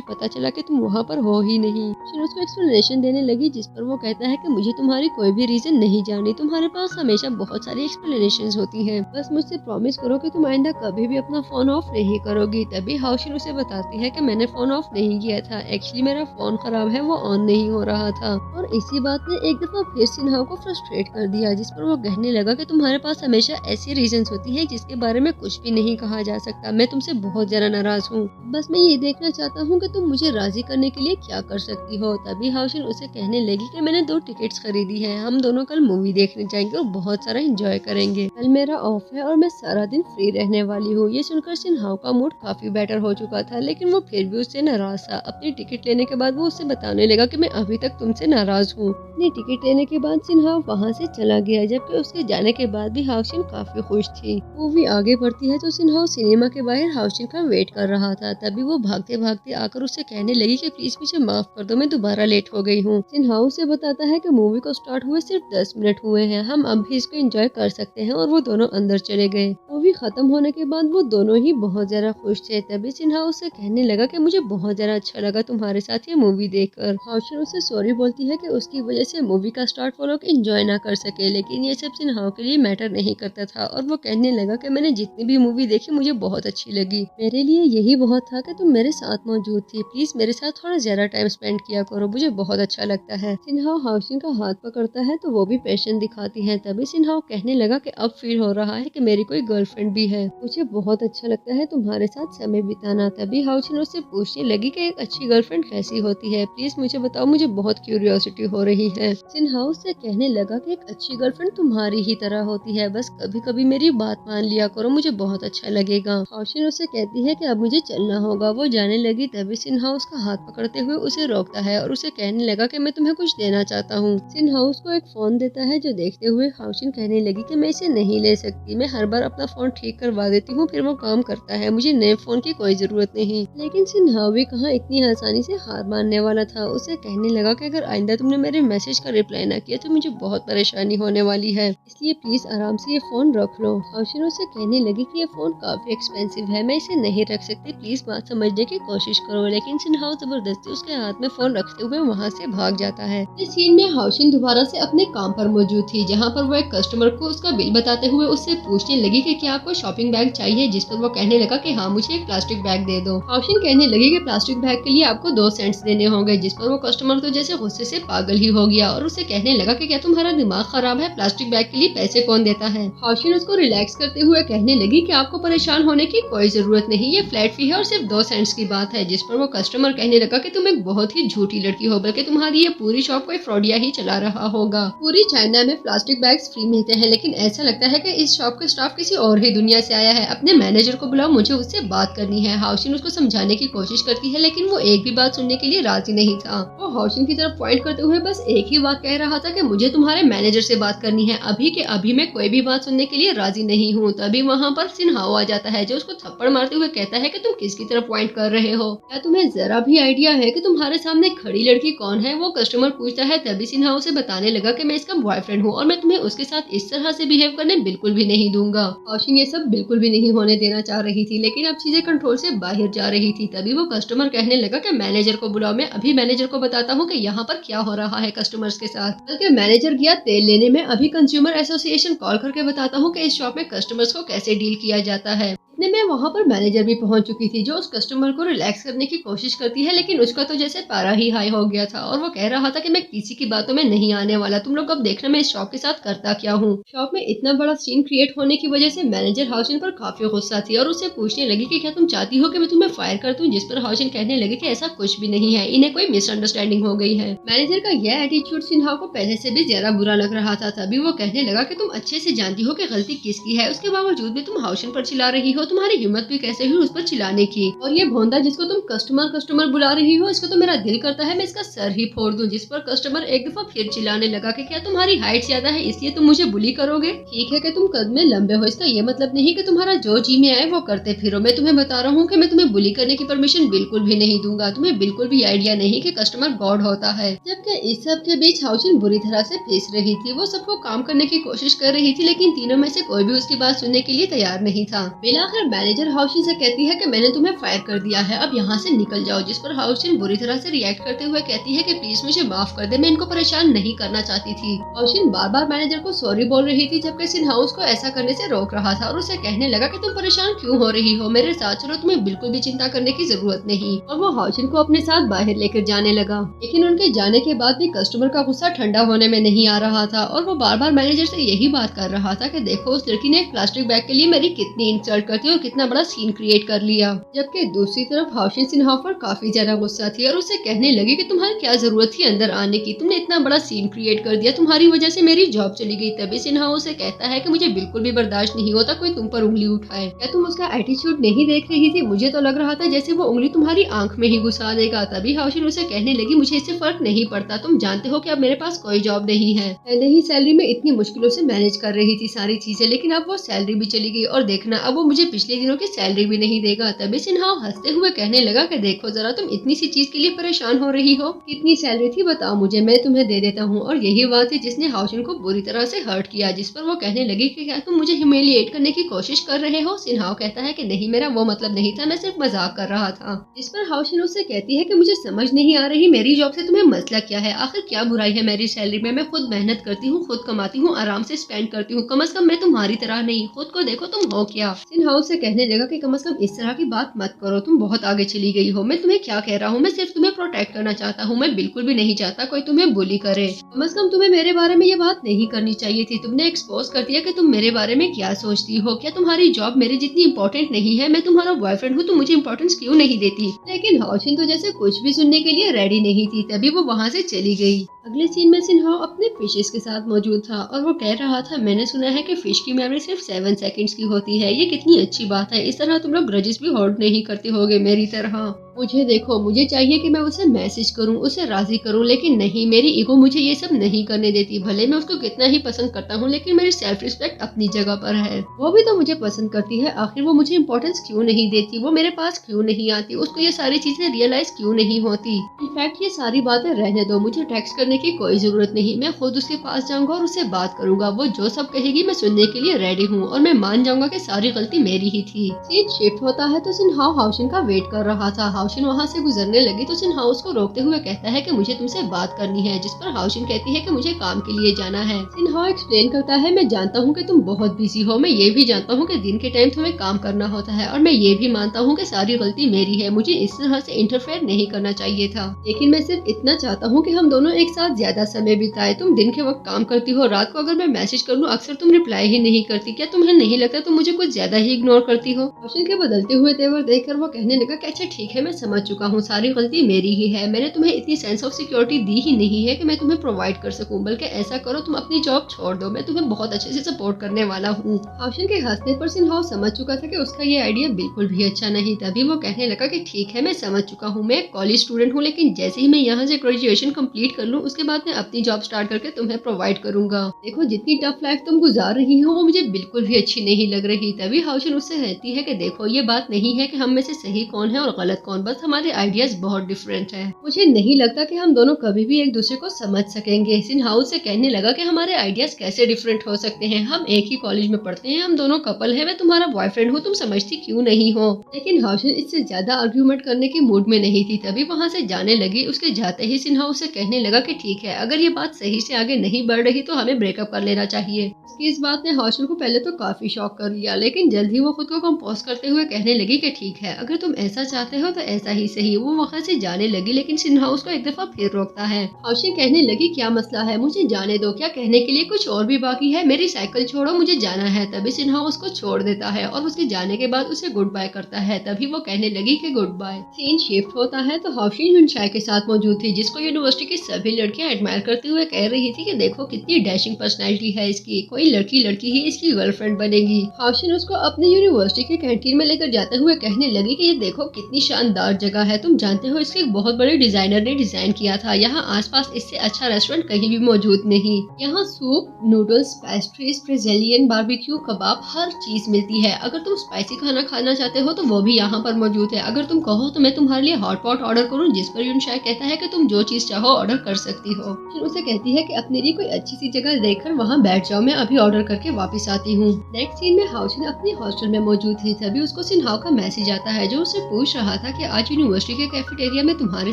पता चला कि तुम वहाँ पर हो ही नहीं। फिर उसको एक्सप्लेनेशन देने लगी जिस पर वो कहता है कि मुझे तुम्हारी कोई भी रीजन नहीं जाननी, तुम्हारे पास हमेशा बहुत सारी एक्सप्लेनेशन होती है, बस मुझसे प्रॉमिस करो कि तुम आइंदा कभी भी अपना फोन ऑफ नहीं करोगी। तभी हाउशिन उसे बताती है कि मैंने फोन ऑफ नहीं किया था, एक्चुअली मेरा फोन खराब है, वो ऑन नहीं हो रहा था। और इसी बात ने एक दफा फिर सिन्हा को फ्रस्ट्रेट कर दिया जिस पर वो कहने लगा कि तुम्हारे पास हमेशा ऐसी रीजंस होती है जिसके बारे में कुछ भी नहीं कहा जा सकता। मैं तुमसे बहुत ज्यादा नाराज हूँ, बस मैं ये देखना चाहता हूँ कि तुम मुझे राजी करने के लिए क्या कर सकती हो। तभी हाउशिन उसे कहने लगी कि मैंने 2 टिकट्स खरीदी है, हम दोनों कल मूवी देखने जाएंगे और बहुत सारा एंजॉय करेंगे। कल मेरा ऑफ है और मैं सारा दिन फ्री रहने वाली हूँ। ये सुनकर सिन्हा का मूड काफी बेटर हो चुका था, लेकिन वो फिर भी उससे नाराज था। अपनी टिकट लेने के बाद वो उससे बताने लगा कि मैं अभी तक तुमसे नाराज हूँ। अपनी टिकट लेने के बाद सिन्हा वहाँ से चला गया, जबकि उसके जाने के बाद भी हाउशिन काफी खुश थी। मूवी आगे बढ़ती है तो सिन्हा सिनेमा के बाहर हाउशिन का वेट कर रहा था। तभी वो भागते भागते आकर उससे कहने लगी कि प्लीज मुझे माफ कर दो, मैं दोबारा लेट हो गई हूँ। सिन्हा उसे बताता है कि मूवी को स्टार्ट हुए सिर्फ 10 मिनट हुए हैं, हम अब भी इसको एंजॉय कर सकते हैं। और वो दोनों अंदर चले गए। मूवी खत्म होने के बाद वो दोनों ही बहुत ज्यादा खुश थे। तभी सिन्हा उससे कहने लगा कि मुझे बहुत ज्यादा अच्छा लगा तुम्हारे साथ ये मूवी देखकर। हाउशिन उसे सॉरी बोलती है कि उसकी वजह से मूवी का स्टार्ट वो लोग एंजॉय ना कर सके, लेकिन ये सब सिन्हा के लिए मैटर नहीं करता था। और वो कहने लगा कि मैंने जितनी भी मूवी देखी मुझे बहुत अच्छी लगी, मेरे लिए यही बहुत था कि तुम मेरे साथ मौजूद थी, प्लीज मेरे साथ थोड़ा ज्यादा टाइम स्पेंड किया करो, मुझे बहुत अच्छा लगता है। सिन्हा हाउशिन का हाथ पकड़ता है तो वो भी पेशेंस दिखाती है। तभी सिन्हा कहने लगा कि अब फील हो रहा है कि मेरी कोई गर्लफ्रेंड भी है, मुझे बहुत अच्छा लगता है तुम्हारे साथ समय बिताना। तभी हाउशिन उससे पूछने लगी कि एक अच्छी गर्लफ्रेंड कैसी होती है, प्लीज मुझे बताओ, मुझे बहुत क्यूरियोसिटी हो रही है। सिन्हा उससे कहने लगा कि एक अच्छी गर्लफ्रेंड तुम्हारी ही तरह होती है, बस कभी कभी मेरी बात मान लिया करो, मुझे बहुत अच्छा लगेगा। हाउशिन उससे कहती है कि अब मुझे चलना होगा। वो जाने लगी तभी सिन्हा उसका हाथ पकड़ते हुए उसे रोकता है और उसे कहने लगा कि मैं तुम्हें कुछ देना चाहता हूँ। सिन्हा उसको एक फोन देता है जो देखते हुए हाउशिन कहने लगी कि मैं इसे नहीं ले सकती, मैं हर बार अपना फोन ठीक करवा देती हूँ फिर वो काम करता है, मुझे नए फोन की कोई जरूरत नहीं। लेकिन सिन्हा भी कहाँ इतनी आसानी से हार मानने वाला था। उसे कहने लगा कि अगर आइंदा तुमने मेरे मैसेज का रिप्लाई ना किया तो मुझे बहुत परेशानी होने वाली है, इसलिए प्लीज आराम से ये फोन रख लो। हाउशिन उससे कहने लगी कि ये फोन काफी एक्सपेंसिव है, मैं इसे नहीं रख सकती, प्लीज बात समझने की कोशिश करो। लेकिन सिन्हा जबरदस्ती उसके हाथ में फोन रखते हुए वहाँ से भाग जाता है। इस सीन में हाउशिन दोबारा से अपने काम पर मौजूद थी, जहाँ पर वो एक कस्टमर को उसका बिल बताते हुए उससे पूछने लगी कि क्या आपको शॉपिंग बैग चाहिए, जिस पर वो कहने लगा कि हाँ मुझे एक प्लास्टिक बैग दे दो। हाउशिन कहने लगी कि प्लास्टिक बैग के लिए आपको 2 सेंट्स देने होंगे, जिस पर वो कस्टमर तो जैसे गुस्से से पागल ही हो गया और उसे कहने लगा कि क्या तुम्हारा दिमाग खराब है, प्लास्टिक बैग के लिए पैसे कौन देता है। हाउशिन उसको रिलैक्स करते हुए कहने लगी कि आपको परेशान होने की कोई जरूरत नहीं, ये फ्लैट फी है और सिर्फ 2 सेंट्स की बात है। जिस पर वो कस्टमर कहने लगा कि तुम एक बहुत ही झूठी लड़की हो, बल्कि तुम्हारी ये पूरी शॉप कोई फ्रॉडिया ही चला रहा होगा। पूरी चाइना में प्लास्टिक बैग्स फ्री मिलते हैं, लेकिन ऐसा लगता है कि इस शॉप का स्टाफ किसी और ही दुनिया से आया है। अपने मैनेजर को बुलाओ, मुझे उससे बात करनी है। हाउशिन उसको समझाने की कोशिश करती है, लेकिन वो एक भी बात सुनने के लिए राजी नहीं था। वो हाउशिन की तरफ पॉइंट करते हुए बस एक ही बात कह रहा था कि मुझे तुम्हारे मैनेजर से बात करनी है, अभी के अभी मैं कोई भी बात सुनने के लिए राजी नहीं हूँ। तभी वहाँ पर सिन्हाओ आ जाता है जो उसको थप्पड़ मारते हुए कहता है कि तुम किसकी तरफ पॉइंट कर रहे हो, क्या तुम्हें जरा भी आइडिया है कि तुम्हारे सामने खड़ी लड़की कौन है। वो कस्टमर पूछता है। तभी सिन्हा उसे बताने लगा कि मैं इसका बॉयफ्रेंड हूँ और मैं तुम्हें उसके साथ इस तरह से बिहेव करने बिल्कुल भी नहीं दूंगा। हाउशिन ये सब बिल्कुल भी नहीं होने देना चाह रही थी, लेकिन अब चीजें कंट्रोल से बाहर जा रही थी। तभी वो कस्टमर कहने लगा कि मैनेजर को बुलाओ, मैं अभी मैनेजर को बताता हूँ कि यहाँ पर क्या हो रहा है कस्टमर्स के साथ। बल्कि मैनेजर गया तेल लेने में, अभी कंज्यूमर एसोसिएशन कॉल करके बताता हूँ कि इस शॉप में कस्टमर्स को कैसे डील किया जाता है। इतने में वहाँ पर मैनेजर भी पहुंच चुकी थी, जो उस कस्टमर को रिलैक्स करने की कोशिश करती है, लेकिन उसका तो जैसे पारा ही हाई हो गया था और वो कह रहा था कि मैं किसी की बातों में नहीं आने वाला, तुम लोग अब देखना मैं इस शॉप के साथ करता क्या हूँ। शॉप में इतना बड़ा सीन क्रिएट होने की वजह से मैनेजर हाउशिन पर काफी गुस्सा थी और उससे पूछने लगी कि क्या तुम चाहती हो कि मैं तुम्हें फायर कर दूं, जिस पर हाउशिन कहने लगी कि ऐसा कुछ भी नहीं है, इन्हें कोई मिसअंडरस्टैंडिंग हो गई है। मैनेजर का यह एटीट्यूड सिन्हा को पहले से भी ज्यादा बुरा लग रहा था। तभी वो कहने लगा कि तुम अच्छे से जानती हो कि गलती किसकी है, उसके बावजूद भी तुम हाउशिन पर चिल्ला रही हो, तुम्हारी हिम्मत भी कैसे हुई उस पर चिल्लाने की। और ये भोंदा जिसको तुम कस्टमर कस्टमर बुला रही हो, इसको तो मेरा दिल करता है मैं इसका सर ही फोड़ दूं। जिस पर कस्टमर एक दफा फिर चिल्लाने लगा कि क्या तुम्हारी हाइट ज्यादा है इसलिए तुम मुझे बुली करोगे? ठीक है कि तुम कद में लंबे हो, इसका ये मतलब नहीं कि तुम्हारा जो जी में आए वो करते फिरो। मैं तुम्हें बता रहा हूँ कि मैं तुम्हें बुली करने की परमिशन बिल्कुल भी नहीं दूंगा। तुम्हें बिल्कुल भी आइडिया नहीं कि कस्टमर गॉड होता है। जबकि इस सब के बीच हाउसिन बुरी तरह से फंस रही थी। वो सबको काम करने की कोशिश कर रही थी लेकिन तीनों में से कोई भी उसकी बात सुनने के लिए तैयार नहीं था। बिलाखिर मैनेजर हाउसिन से कहती है कि मैंने तुम्हें फायर कर दिया है, अब यहाँ से निकल जाओ। जिस पर हाउसिन बुरी तरह से रिएक्ट करते हुए कहती है कि प्लीज मुझे माफ कर दे, मैं इनको परेशान नहीं करना चाहती थी। हाउसिन बार बार मैनेजर को सॉरी बोल रही थी जबकि सिन्हा उसको ऐसा करने से रोक रहा था और उसे कहने लगा कि तुम परेशान क्यों हो रही हो, मेरे साथ चलो, तुम्हें बिल्कुल भी चिंता करने की जरूरत नहीं। और वो हाउसिन को अपने साथ बाहर लेकर जाने लगा। लेकिन उनके जाने के बाद भी कस्टमर का गुस्सा ठंडा होने में नहीं आ रहा था और वो बार बार मैनेजर से यही बात कर रहा था कि देखो उस लड़की ने एक प्लास्टिक बैग के लिए मेरी कितनी इंसल्ट करती और कितना बड़ा सीन क्रिएट कर लिया। जबकि दूसरी तरफ हाउसिन सिन्हा पर काफी ज्यादा गुस्सा थी और उसे कहने लगी कि तुम्हारी क्या जरूरत थी अंदर आने की, तुमने इतना बड़ा सीन क्रिएट कर दिया, तुम्हारी वजह से मेरी जॉब चली गई। तभी सिन्हा उसे कहता है कि मुझे बिल्कुल भी बर्दाश्त नहीं होता कोई तुम पर उंगली उठाए। क्या तुम उसका एटीट्यूड नहीं देख रही थी? मुझे तो लग रहा था जैसे वो उंगली तुम्हारी आंख में ही घुसा देगा। तभी हाउसिन उसे कहने लगी मुझे इससे फर्क नहीं पड़ता, तुम जानते हो कि अब मेरे पास कोई जॉब नहीं है। पहले ही सैलरी में इतनी मुश्किलों से मैनेज कर रही थी सारी चीजें, लेकिन अब वो सैलरी भी चली गई और देखना अब वो मुझे पिछले दिनों की सैलरी भी नहीं देगा। तभी सिन्हा हंसते हुए कहने लगा कि देखो जरा तुम इतनी सी चीज के लिए परेशान हो रही हो, कितनी सैलरी थी बताओ मुझे, मैं तुम्हें दे देता हूँ। और यही बात है जिसने हाउसिन को बुरी तरह से हर्ट किया। जिस पर वो कहने लगी कि क्या तुम मुझे ह्यूमिलिएट करने की कोशिश कर रहे हो? सिन्हा कहता है कि नहीं मेरा वो मतलब नहीं था, मैं सिर्फ मजाक कर रहा था। जिस पर हाउसिन उससे कहती है कि मुझे समझ नहीं आ रही मेरी जॉब से तुम्हें मसला क्या है, आखिर क्या बुराई है मेरी सैलरी में, मैं खुद मेहनत करती हूँ, खुद कमाती हूँ, आराम से स्पेंड करती हूँ, कम से कम मैं तुम्हारी तरह नहीं, खुद को देखो तुम हो क्या। सिन्हा उससे कहने लगा कि कम से कम इस तरह की बात मत करो, तुम बहुत आगे चली गई हो। मैं तुम्हें क्या कह रहा हूँ, मैं सिर्फ तुम्हें प्रोटेक्ट करना चाहता हूँ, मैं बिल्कुल भी नहीं चाहता कोई तुम्हें बुली करे। कम से कम तुम्हें मेरे बारे में ये बात नहीं करनी चाहिए थी, तुमने एक्सपोज कर दिया कि तुम मेरे बारे में क्या सोचती हो। क्या तुम्हारी जॉब मेरे जितनी इंपॉर्टेंट नहीं है? मैं तुम्हारा बॉयफ्रेंड हूँ, तुम मुझे इंपॉर्टेंस क्यों नहीं देती? लेकिन हाउसिन तो जैसे कुछ भी सुनने के लिए रेडी नहीं थी। तभी वो वहाँ से चली गई। अगले सीन में सिन्हा अपने फिशेस के साथ मौजूद था और वो कह रहा था मैंने सुना है कि फिश की मेमोरी सिर्फ 7 सेकंड्स की होती है, ये कितनी अच्छी बात है, इस तरह तुम लोग ग्रजेस भी होल्ड नहीं करते होगे मेरी तरह। मुझे देखो, मुझे चाहिए कि मैं उसे मैसेज करूं, उसे राजी करूं, लेकिन नहीं, मेरी ईगो मुझे ये सब नहीं करने देती। भले मैं उसको कितना ही पसंद करता हूं लेकिन मेरी सेल्फ रिस्पेक्ट अपनी जगह पर है। वो भी तो मुझे पसंद करती है, आखिर वो मुझे इंपॉर्टेंस क्यों नहीं देती, वो मेरे पास क्यों नहीं आती, उसको ये सारी चीजें रियलाइज क्यों नहीं होती। इनफैक्ट ये सारी बातें रहने दो, मुझे टेक्स्ट करने की कोई जरूरत नहीं, मैं खुद उसके पास जाऊंगा और उससे बात करूंगा। वो जो सब कहेगी मैं सुनने के लिए रेडी हूँ और मैं मान जाऊंगा कि सारी गलती मेरी ही थी। सीन शिफ्ट होता है तो सिन्हा हाउसिन का वेट कर रहा था। हाउसिन वहाँ से गुजरने लगी तो सिन्हा उसको रोकते हुए कहता है कि मुझे तुमसे बात करनी है। जिस पर हाउसिन कहती है कि मुझे काम के लिए जाना है। सिन्हा एक्सप्लेन करता है मैं जानता हूँ कि तुम बहुत बिजी हो, मैं ये भी जानता हूँ कि दिन के टाइम तुम्हें काम करना होता है और मैं ये भी मानता हूँ कि सारी गलती मेरी है, मुझे इस तरह से इंटरफेयर नहीं करना चाहिए था। लेकिन मैं सिर्फ इतना चाहता हूँ कि हम दोनों एक साथ ज्यादा समय बिताए। तुम दिन के वक्त काम करती हो, रात को अगर मैं मैसेज कर लूँ अक्सर तुम रिप्लाई ही नहीं करती, क्या तुम्हें नहीं लगता तुम मुझे कुछ ज्यादा ही इग्नोर करती हो? हाउसिन के बदलते हुए तेवर देखकर वो कहने लगा कि अच्छा ठीक है, मैं समझ चुका हूँ, सारी गलती मेरी ही है, मैंने तुम्हें इतनी सेंस ऑफ सिक्योरिटी दी ही नहीं है कि मैं तुम्हें प्रोवाइड कर सकूं, बल्कि ऐसा करो तुम अपनी जॉब छोड़ दो, मैं तुम्हें बहुत अच्छे से सपोर्ट करने वाला हूँ। हाउसिन के हंसने पर सिन्हा समझ चुका था कि उसका ये आइडिया बिल्कुल भी अच्छा नहीं। तभी वो कहने लगा कि ठीक है, मैं समझ चुका हूँ, मैं एक कॉलेज स्टूडेंट हूँ, लेकिन जैसे ही मैं यहाँ से ग्रेजुएशन कंप्लीट कर लूँ उसके बाद मैं अपनी जॉब स्टार्ट करके तुम्हें प्रोवाइड करूंगा। देखो जितनी टफ लाइफ तुम गुजार रही हो वो मुझे बिल्कुल भी अच्छी नहीं लग रही। तभी हाउसिन उससे कहती है कि देखो ये बात नहीं है कि हम में से सही कौन है और गलत कौन, बस हमारे आइडियाज बहुत डिफरेंट है। मुझे नहीं लगता कि हम दोनों कभी भी एक दूसरे को समझ सकेंगे। सिन्हा से कहने लगा कि हमारे आइडियाज कैसे डिफरेंट हो सकते हैं, हम एक ही कॉलेज में पढ़ते हैं, हम दोनों कपल है, मैं तुम्हारा बॉयफ्रेंड हूँ, तुम समझती क्यों नहीं हो? लेकिन हाउसिन इससे ज्यादा आर्ग्यूमेंट करने की मूड में नहीं थी। तभी वहाँ से जाने लगी। उसके जाते ही सिन्हा उसे कहने लगा कि ठीक है, अगर ये बात सही से आगे नहीं बढ़ रही तो हमें ब्रेकअप कर लेना चाहिए। उसकी इस बात ने हाउसिन को पहले तो काफी शॉक कर लिया, लेकिन जल्द ही वो खुद को कंपोज करते हुए कहने लगी कि ठीक है, अगर तुम ऐसा चाहते हो तो ऐसा ही सही। वो वहाँ से जाने लगी लेकिन सिन्हा उसको एक दफा फिर रोकता है। हाशिन कहने लगी क्या मसला है, मुझे जाने दो, क्या कहने के लिए कुछ और भी बाकी है, मेरी साइकिल छोड़ो, मुझे जाना है। तभी सिन्हा उसको छोड़ देता है और उसके जाने के बाद उसे गुड बाय करता है। तभी वो कहने लगी कि गुड बाय। सीन शिफ्ट होता है तो हाशिन युनशाई के साथ मौजूद थी, जिसको यूनिवर्सिटी की सभी लड़कियां एडमायर करते हुए कह रही थी कि देखो कितनी डैशिंग पर्सनैलिटी है इसकी, कोई लड़की ही इसकी गर्लफ्रेंड बनेगी। हाशिन उसको अपनी यूनिवर्सिटी के कैंटीन में लेकर जाते हुए कहने लगी कि ये देखो कितनी शानदार जगह है, तुम जानते हो इसके बहुत बड़े डिजाइनर ने डिजाइन किया था, यहाँ आसपास इससे अच्छा रेस्टोरेंट कहीं भी मौजूद नहीं। यहाँ soup, noodles, pastries, Brazilian barbecue, कबाब, हर चीज मिलती है। अगर तुम स्पाइसी खाना खाना चाहते हो तो वो भी यहाँ पर मौजूद है। अगर तुम कहो तो मैं तुम्हारे लिए हॉट पॉट ऑर्डर करूँ, जिस पर युनशाई कहता है कि तुम जो चीज चाहो ऑर्डर कर सकती हो। फिर उसे कहती है कि अपने लिए कोई अच्छी सी जगह देखकर वहाँ बैठ जाओ, मैं अभी ऑर्डर करके वापस आती हूँ। नेक्स्ट सीन में हाशिन अपने हॉस्टल में मौजूद थी। तभी उसको सिन्हाओ का मैसेज आता है जो उससे पूछ रहा था कि आज यूनिवर्सिटी के कैफेटेरिया में तुम्हारे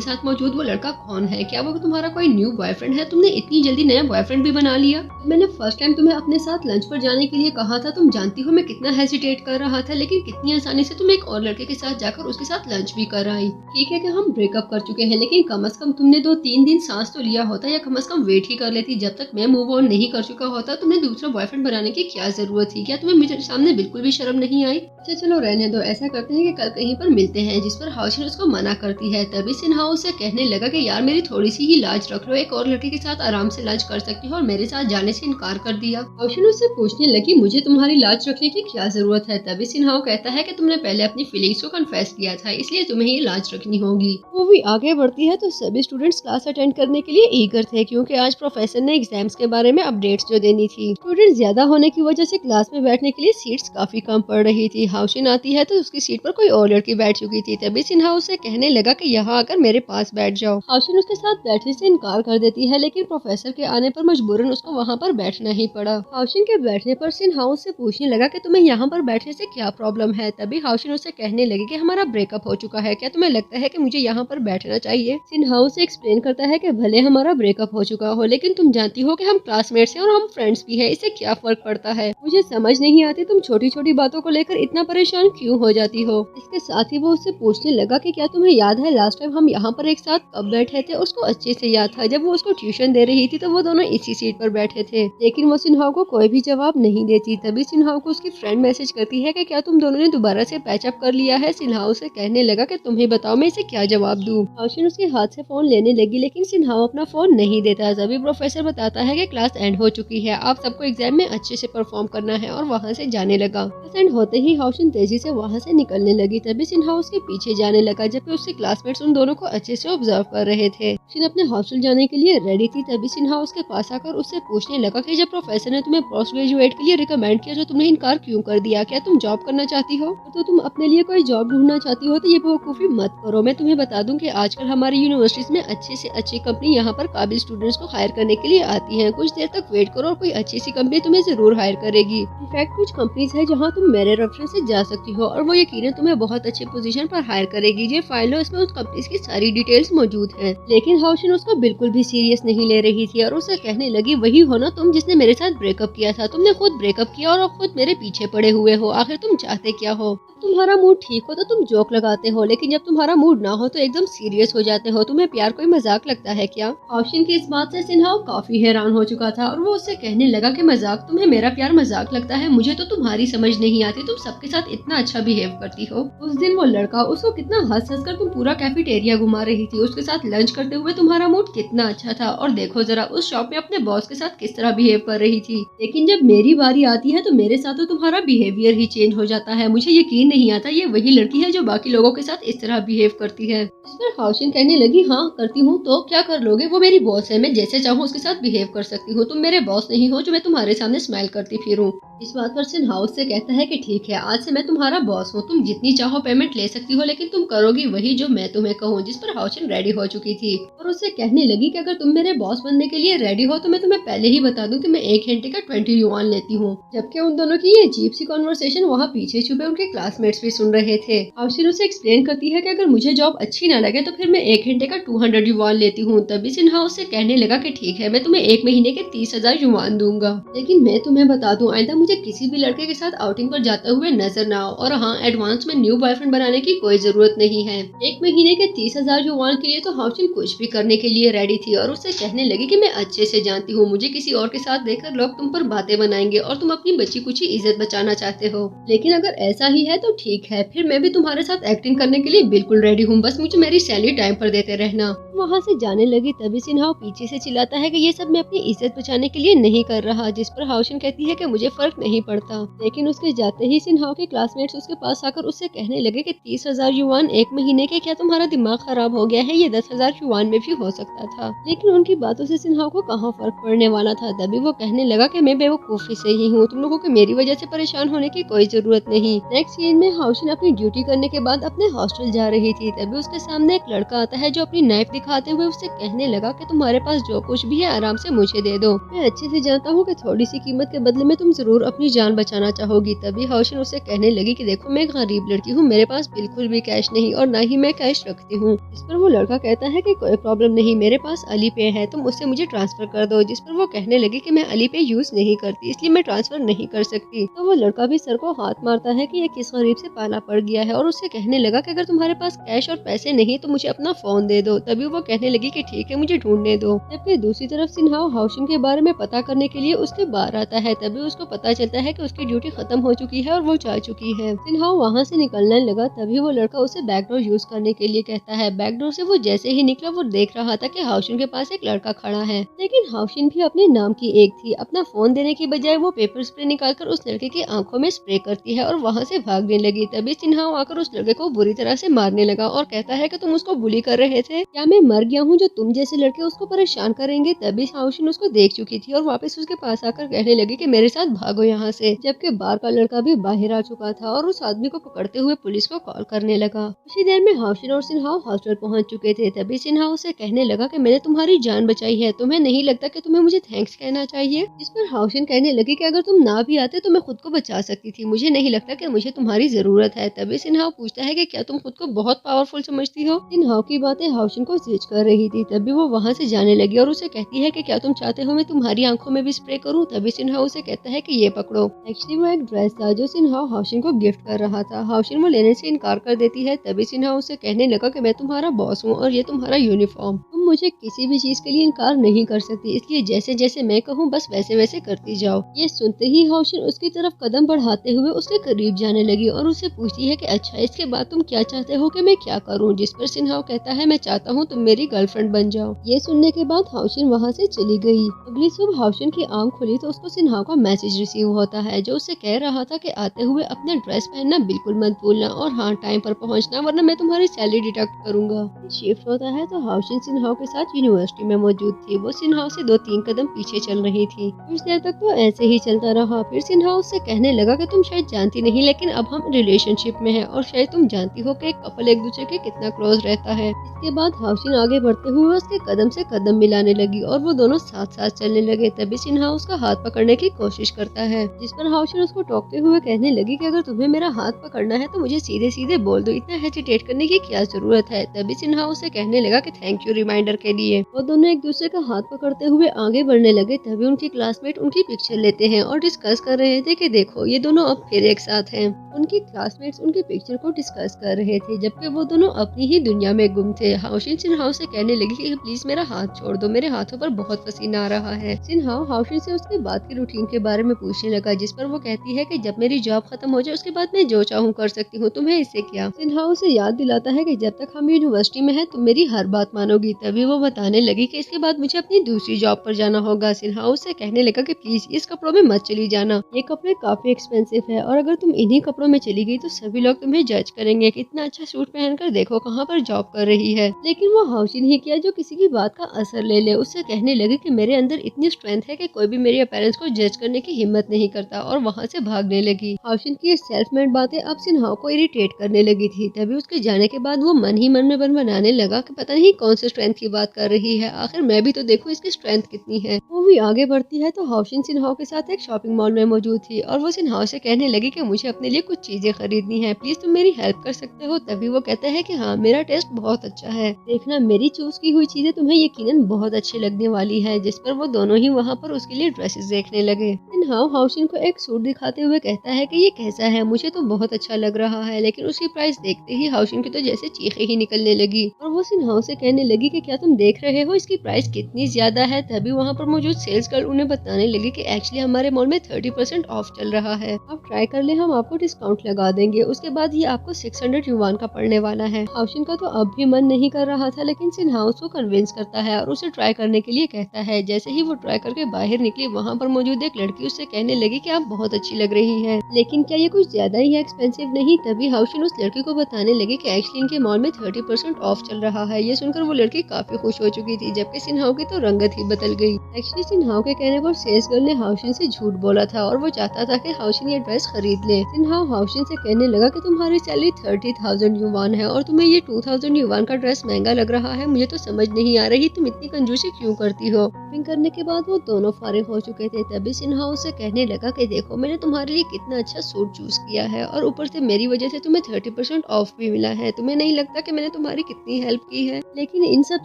साथ मौजूद वो लड़का कौन है, क्या वो तुम्हारा कोई न्यू बॉयफ्रेंड है, तुमने इतनी जल्दी नया बॉयफ्रेंड भी बना लिया। मैंने फर्स्ट टाइम तुम्हें अपने साथ लंच पर जाने के लिए कहा था, तुम जानती हो मैं कितना हेजिटेट कर रहा था, लेकिन कितनी आसानी से तुम एक और लड़के के साथ जाकर उसके साथ लंच भी कर आई। ठीक है कि हम ब्रेकअप कर चुके हैं, लेकिन कम से कम तुमने 2-3 दिन सांस तो लिया होता, या कम से कम वेट ही कर लेती। जब तक मैं मूव ऑन नहीं कर चुका होता तुमने दूसरा बॉयफ्रेंड बनाने की क्या जरूरत थी, क्या तुम्हें मेरे सामने बिल्कुल भी शर्म नहीं आई। अच्छा चलो रहने दो, ऐसा करते हैं कि कल कहीं पर मिलते हैं, जिस पर हाशिन उसको मना करती है। तभी सिन्हा उसे कहने लगा कि यार मेरी थोड़ी सी ही लाज रख लो, एक और लड़के के साथ आराम से लंच कर सकती हो और मेरे साथ जाने से इनकार कर दिया। हाशिन उससे पूछने लगी मुझे तुम्हारी लाज रखने की क्या जरूरत है। तभी सिन्हा कहता है कि तुमने पहले अपनी फीलिंग्स को कन्फेस किया था, इसलिए तुम्हें ये लाज रखनी होगी। मूवी आगे बढ़ती है तो सभी स्टूडेंट्स क्लास अटेंड करने के लिए ईगर थे, क्योंकि आज प्रोफेसर ने एग्जाम्स के बारे में अपडेट्स जो देनी थी। स्टूडेंट ज्यादा होने की वजह से क्लास में बैठने के लिए सीट्स काफी कम पड़ रही थी। हाशिन आती है तो उसकी सीट पर कोई और लड़की बैठ चुकी थी। तभी सिन्हा उसे कहने लगा कि यहाँ आकर मेरे पास बैठ जाओ। हाशिन उसके साथ बैठने से इनकार कर देती है, लेकिन प्रोफेसर के आने पर मजबूरन उसको वहाँ पर बैठना ही पड़ा। हाशिन के बैठने पर सिन्हा उससे पूछने लगा कि तुम्हें यहाँ पर बैठने से क्या प्रॉब्लम है। तभी हाशिन उसे कहने लगी कि हमारा ब्रेकअप हो चुका है, क्या तुम्हें लगता है कि मुझे यहाँ पर बैठना चाहिए। सिन्हा उसे एक्सप्लेन करता है कि भले हमारा ब्रेकअप हो चुका हो, लेकिन तुम जानती हो कि हम क्लासमेट्स हैं और हम फ्रेंड्स भी हैं, इससे क्या फर्क पड़ता है। मुझे समझ नहीं आती तुम छोटी छोटी बातों को लेकर इतना परेशान क्यों हो जाती हो। इसके साथ ही वो उससे पूछने लगा कि क्या तुम्हें याद है लास्ट टाइम हम यहाँ पर एक साथ कब बैठे थे। उसको अच्छे से याद था, जब वो उसको ट्यूशन दे रही थी तो वो दोनों इसी सीट पर बैठे थे, लेकिन वो सिन्हा को कोई भी जवाब नहीं देती। तभी सिन्हा को उसकी फ्रेंड मैसेज करती है कि क्या तुम दोनों ने दोबारा से पैचअप कर लिया है। सिन्हा उसे कहने लगा कि तुम ही बताओ मैं इसे क्या जवाब दूं। हाशिन उसके हाथ से फोन लेने लगी, लेकिन सिन्हा अपना फोन नहीं देता। तभी प्रोफेसर बताता है कि क्लास एंड हो चुकी है, आप सबको एग्जाम में अच्छे से परफॉर्म करना है, और वहाँ से जाने लगा। क्लास एंड होते ही हाशिन तेजी से वहाँ से निकलने लगी। तभी सिन्हा उसके पीछे जाने लगा, जबकि उसके क्लासमेट्स उन दोनों को अच्छे से ऑब्जर्व कर रहे थे। हाशिन अपने हॉस्टल जाने के लिए रेडी थी। तभी सिन्हा उसके पास आकर उससे पूछने लगा कि जब प्रोफेसर ने तुम्हें पोस्ट ग्रेजुएट के लिए रिकमेंड किया तो तुमने इनकार क्यों कर दिया, क्या तुम जॉब करना चाहती हो। तो तुम अपने लिए कोई जॉब ढूंढना चाहती हो तो ये बेवकूफी मत करो। मैं तुम्हें बता दूं कि आजकल हमारी यूनिवर्सिटीज में अच्छे से अच्छी कंपनी यहाँ पर काबिल स्टूडेंट्स को हायर करने के लिए आती है। कुछ देर तक वेट करो और कोई अच्छी सी कंपनी तुम्हें जरूर हायर करेगी। इनफैक्ट कुछ कंपनीज है जहाँ तुम मेरे रेफरेंस से जा सकती हो और वो यकीनन तुम्हें बहुत अच्छी पोजीशन पर हायर करेगी। ये फाइल इसमें उस कंपनी की सारी डिटेल्स मौजूद है। लेकिन हाशिन उसको बिल्कुल भी सीरियस नहीं ले रही थी और उसे कहने लगी वही हो ना तुम जिसने मेरे साथ ब्रेकअप किया था, तुमने खुद ब्रेकअप किया और खुद मेरे पीछे पड़े हुए हो, आखिर तुम चाहते क्या हो। तुम्हारा मूड ठीक हो तो तुम जोक लगाते हो, लेकिन जब तुम्हारा मूड ना हो तो एकदम सीरियस हो जाते हो। तुम्हें प्यार कोई मजाक लगता है क्या। हाशिन की इस बात से सिन्हा काफी हैरान हो चुका था और वो उससे कहने लगा कि मजाक, तुम्हें मेरा प्यार मजाक लगता है, मुझे तो तुम्हारी समझ नहीं आती, तुम सबके साथ इतना अच्छा बिहेव करती हो। उस दिन वो लड़का, उसको कितना हंस हंस कर तुम पूरा कैफेटेरिया घुमा रही थी, उसके साथ लंच करते हुए तुम्हारा मूड कितना अच्छा था, और देखो जरा उस शॉप में अपने बॉस के साथ किस तरह बिहेव कर रही थी। लेकिन जब मेरी बारी आती है तो मेरे साथ तो तुम्हारा बिहेवियर ही चेंज हो जाता है। मुझे यकीन नहीं आता ये वही लड़की है जो बाकी लोगों के साथ इस तरह बिहेव करती है। इस पर हाशिन कहने लगी हाँ करती हूँ, तो क्या कर लोगे, वो मेरी बॉस है, मैं जैसे चाहूँ उसके साथ बिहेव कर सकती हूँ। तुम मेरे बॉस नहीं हो जो मैं तुम्हारे सामने स्माइल करती फिरूं। इस बात पर सिन्हा उससे कहता है कि ठीक है आज से मैं तुम्हारा बॉस हूँ, तुम जितनी चाहो पेमेंट ले सकती हो, लेकिन तुम करोगी वही जो मैं तुम्हें कहूँ। जिस पर हाशिन रेडी हो चुकी थी और उससे कहने लगी कि अगर तुम मेरे बॉस बनने के लिए रेडी हो तो मैं तुम्हें पहले ही बता दूं कि मैं 1 घंटे का 20 युआन लेती हूँ। जबकि उन दोनों की ये अजीब सी कॉन्वर्सेशन वहाँ पीछे छुपे उनके क्लासमेट्स भी सुन रहे थे। हाशिन उसे एक्सप्लेन करती है कि अगर मुझे जॉब अच्छी न लगे तो फिर मैं 1 घंटे का 200 युआन लेती हूँ। तभी सिन्हा उससे कहने लगा कि ठीक है मैं तुम्हें 1 महीने के 30,000 युआन दूंगा, लेकिन मैं तुम्हें बता दूं आइंदा मुझे मुझे किसी भी लड़के के साथ आउटिंग पर जाते हुए नजर ना आओ और हाँ, एडवांस में न्यू बॉयफ्रेंड बनाने की कोई जरूरत नहीं है। 1 महीने के 30,000 युआन के लिए तो हाउसिन कुछ भी करने के लिए रेडी थी और उससे कहने लगी कि मैं अच्छे से जानती हूँ मुझे किसी और के साथ देखकर लोग तुम पर बातें बनाएंगे और तुम अपनी बची कुची इज्जत बचाना चाहते हो। लेकिन अगर ऐसा ही है तो ठीक है, फिर मैं भी तुम्हारे साथ एक्टिंग करने के लिए बिल्कुल रेडी हूँ, बस मुझे मेरी सैलरी टाइम पर देते रहना। वहाँ से जाने लगी तभी सिन्हाओ पीछे से चिल्लाता है कि ये सब मैं अपनी इज्जत बचाने के लिए नहीं कर रहा, जिस पर हाउसिन कहती है कि मुझे फर्क नहीं पड़ता। लेकिन उसके जाते ही सिन्हाओ के क्लासमेट्स उसके पास आकर उससे कहने लगे कि 30,000 युआन 1 महीने के, क्या तुम्हारा दिमाग खराब हो गया है? ये 10,000 युआन में भी हो सकता था। लेकिन उनकी बातों से सिन्हाओ को कहाँ फर्क पड़ने वाला था। तभी वो कहने लगा कि मैं बेवकूफी से ही हूँ, तुम लोगों को मेरी वजह से परेशान होने की कोई जरूरत नहीं। नेक्स्ट सीन में हाउसिन अपनी ड्यूटी करने के बाद अपने हॉस्टल जा रही थी। तभी उसके सामने एक लड़का आता है जो अपनी नाइफ दिखाते हुए उससे कहने लगा कि तुम्हारे पास जो कुछ भी है आराम से मुझे दे दो, मैं अच्छे से जानता हूँ कि थोड़ी सी कीमत के बदले में तुम जरूर अपनी जान बचाना चाहोगी। तभी हाउसिन उससे कहने लगी कि देखो मैं गरीब लड़की हूँ, मेरे पास बिल्कुल भी कैश नहीं और न ही मैं कैश रखती हूँ। इस पर वो लड़का कहता है कि कोई प्रॉब्लम नहीं, मेरे पास अली पे है, तुम उससे मुझे ट्रांसफर कर दो। जिस पर वो कहने लगी कि मैं अली पे यूज नहीं करती इसलिए मैं ट्रांसफर नहीं कर सकती। तो वो लड़का भी सर को हाथ मारता है कि ये किस गरीब से पाला पड़ गया है और उससे कहने लगा कि अगर तुम्हारे पास कैश और पैसे नहीं तो मुझे अपना फोन दे दो। तभी वो कहने लगी कि ठीक है, मुझे ढूंढने दो। जबकि दूसरी तरफ सिन्हाओ हाउसिन के बारे में पता करने के लिए उसके बाहर आता है। तभी उसको पता चलता है कि उसकी ड्यूटी खत्म हो चुकी है और वो जा चुकी है। सिन्हाओ वहाँ से निकलने लगा तभी वो लड़का उसे बैकडोर यूज करने के लिए कहता है। बैकडोर से वो जैसे ही निकला वो देख रहा था कि हाउसिन के पास एक लड़का खड़ा है, लेकिन हाउसिन भी अपने नाम की एक थी। अपना फोन देने की बजाय वो पेपर स्प्रे निकालकर उस लड़के की आंखों में स्प्रे करती है और वहाँ से भागने लगी। तभी सिन्हाओ आकर उस लड़के को बुरी तरह से मारने लगा और कहता है कि तुम उसको बुली कर रहे थे, क्या मैं मर गया हूँ जो तुम जैसे लड़के उसको परेशान करेंगे? तभी हाउसिन उसको देख चुकी थी और वापस उसके पास आकर कहने लगी कि मेरे साथ भागो यहाँ से। जबकि बार का लड़का भी बाहर आ चुका था और उस आदमी को पकड़ते हुए पुलिस को कॉल करने लगा। उसी देर में हाउसिन और सिन्हाओ हॉस्टल पहुँच चुके थे। तभी सिन्हाओ से कहने लगा कि मैंने तुम्हारी जान बचाई है, तुम्हें नहीं लगता कि तुम्हें मुझे थैंक्स कहना चाहिए? इस पर हाउसिन कहने लगी कि अगर तुम ना भी आते तो मैं खुद को बचा सकती थी, मुझे नहीं लगता कि मुझे तुम्हारी जरूरत है। तभी सिन्हाओ पूछता है कि क्या तुम खुद को बहुत पावरफुल समझती हो? सिन्हाओ की बातें हाउसिन को जिज कर रही थी। तभी वो वहाँ से जाने लगी और उसे कहती है कि क्या तुम चाहते हो मैं तुम्हारी आंखों में भी स्प्रे करूं? तभी सिन्हाओ उसे कहता है कि ये पकड़ो। एक्चुअली वो एक ड्रेस था जो सिन्हाओ हाउसिन को गिफ्ट कर रहा था। हाउसिन वो लेने से इनकार कर देती है। तभी सिन्हाओ उसे कहने लगा कि मैं तुम्हारा बॉस हूँ और ये तुम्हारा यूनिफॉर्म, तुम मुझे किसी भी चीज के लिए इनकार नहीं कर सकती, इसलिए जैसे जैसे मैं कहूँ बस वैसे वैसे करती जाओ। ये सुनते ही हाउसिन उसकी तरफ कदम बढ़ाते हुए उसके करीब जाने लगी और उससे पूछती है कि अच्छा इसके बाद तुम क्या चाहते हो कि मैं क्या करूँ? जिस पर सिन्हाओ कहता है मैं चाहता हूँ तुम मेरी गर्लफ्रेंड बन जाओ। ये सुनने के बाद हाउसिन वहाँ से चली गई। अगली सुबह हाउसिन की आंख खुली तो उसको सिन्हाओ का मैसेज रिसीव होता है जो उससे कह रहा था कि आते हुए अपना ड्रेस पहनना बिल्कुल मत भूलना और हाँ टाइम पर पहुँचना वरना मैं तुम्हारी सैलरी डिडक्ट करूंगा। शिफ्ट होता है तो हाउसिन सिन्हाओ के साथ यूनिवर्सिटी में मौजूद थी। वो सिन्हाओ से 2-3 कदम पीछे चल रही थी। कुछ देर तक तो ऐसे ही चलता रहा। फिर सिन्हाओ उससे कहने लगा कि तुम शायद जानती नहीं लेकिन अब हम रिलेशनशिप में हैं और शायद तुम जानती हो कि एक कपल एक दूसरे के कितना क्लोज रहता है। इसके बाद हाउसिन आगे बढ़ते हुए उसके कदम से कदम मिलाने लगी और वो दोनों साथ साथ चलने लगे। तभी सिन्हाओ उसका हाथ पकड़ने की कोशिश करता है, जिस पर हाउसिन उसको टोकते हुए कहने लगी कि अगर तुम्हें मेरा हाथ पकड़ना है तो मुझे सीधे सीधे बोल दो, इतना हेजिटेट करने की क्या जरूरत है? तभी सिन्हाओ उसे कहने लगा कि थैंक यू रिमाइंडर के लिए। वो दोनों एक दूसरे का हाथ पकड़ते हुए आगे बढ़ने लगे। तभी उनकी क्लासमेट उनकी पिक्चर लेते हैं और डिस्कस कर रहे थे कि देखो ये दोनों अब फिर एक साथ हैं। उनकी क्लासमेट्स उनकी पिक्चर को डिस्कस कर रहे थे जबकि वो दोनों अपनी ही दुनिया में गुम थे। हाउसिन सिन्हाओ से कहने लगी कि प्लीज मेरा हाथ छोड़ दो, मेरे हाथों पर बहुत पसीना आ रहा है। सिन्हाओ हाउसिन से उसके बाद की रूटीन के बारे में पूछने लगा, जिस पर वो कहती है कि जब मेरी जॉब खत्म हो जाए उसके बाद मैं जो चाहूँ कर सकती हूँ, तुम्हें इससे क्या? सिन्हाओ उसे याद दिलाता है कि जब तक हम यूनिवर्सिटी में हैं तुम मेरी हर बात मानोगी। तभी वो बताने लगी कि इसके बाद मुझे अपनी दूसरी जॉब पर जाना होगा। सिन्हाओ से कहने लगा कि प्लीज इस कपड़ों में मत चली जाना, ये कपड़े काफी एक्सपेंसिव है और अगर तुम इन्हीं कपड़ों में चली गई तो सभी लोग तुम्हें जज करेंगे कि इतना अच्छा सूट पहनकर देखो कहाँ पर जॉब कर रही है। लेकिन वो हाउसिन ही किया जो किसी की बात का असर ले ले। उससे कहने लगे कि मेरे अंदर इतनी स्ट्रेंथ है कि कोई भी मेरे पेरेंट्स को जज करने की हिम्मत नहीं करता और वहाँ से भागने लगी। हाउसिन की सेल्फ मेड बातें अब सिन्हाओ को इरिटेट करने लगी थी। तभी उसके जाने के बाद वो मन ही मन में बनाने लगा कि पता नहीं कौन से स्ट्रेंथ की बात कर रही है, आखिर मैं भी तो देखूं इसकी स्ट्रेंथ कितनी है। मूवी आगे बढ़ती है तो हाओशिन सिन्हाओ के साथ एक शॉपिंग मॉल में मौजूद थी और वो सिन्हाओ से कहने लगी कि मुझे अपने लिए कुछ चीजें खरीदनी है, प्लीज तुम मेरी हेल्प कर सकते हो। तभी वो कहता है कि हाँ, मेरा टेस्ट बहुत अच्छा है, देखना मेरी चूज की हुई चीजें तुम्हें यकीनन बहुत अच्छी लगने वाली है। जिस पर वो दोनों ही वहाँ पर उसके लिए ड्रेसेस देखने लगे। सिन्हाओ हाओशिन को एक सूट दिखाते हुए कहता है कि ये कैसा है, मुझे तो बहुत अच्छा लग रहा है। लेकिन उसकी प्राइस देखते ही हाओशिन की तो जैसे चीखें ही निकलने लगी और वो सिन्हाओ से कहने लगी कि क्या तुम देख रहे हो इसकी प्राइस कितनी ज्यादा है। तभी वहाँ पर मौजूद सेल्स गर्ल उन्हें बताने लगी कि एक्चुअली हमारे मॉल में 30% ऑफ चल रहा है, आप ट्राई कर ले, हम आपको डिस्काउंट लगा देंगे। उसके बाद ये आपको 600 युवान का पड़ने वाला है। हाओशिन का तो अब भी मन नहीं कर रहा था, लेकिन सिन्हाओ उसको कन्विंस करता है और उसे ट्राई करने के लिए कहता है। जैसे ही वो ट्राई करके बाहर निकली, वहाँ पर मौजूद एक लड़की उससे कहने लगी कि आप बहुत अच्छी लग रही है, लेकिन क्या ये कुछ ज्यादा ही एक्सपेंसिव नहीं। तभी हाओशिन उस लड़की को बताने लगी कि एक्चुअली इनके मॉल में 30% ऑफ चल रहा है। ये सुनकर वो लड़की काफी खुश हो चुकी थी, जबकि सिन्हाओ की तो रंगत ही बदल गई। एक्चुअली सिन्हाओ के कहने पर सेल्स गर्ल ने हाओशिन से झूठ बोला था और वो चाहता था कि हाओशिन ये ड्रेस खरीद ले। सिन्हाओ हाओशिन से कहने लगा कि तुम्हारी सैलरी 30,000 युवान है और तुम्हें ये 2,000 युवान का ड्रेस महंगा लग रहा है, मुझे तो समझ नहीं आ रही तुम इतनी कंजूसी क्यों करती हो। शॉपिंग करने के बाद वो दोनों फारिग हो चुके थे। तभी सिन्हाओ से कहने लगा कि देखो, मैंने तुम्हारे लिए कितना अच्छा सूट चूज किया है और ऊपर से मेरी वजह से तुम्हें 30% ऑफ भी मिला है। तुम्हें नहीं लगता कि मैंने तुम्हारी कितनी हेल्प की है? लेकिन इन सब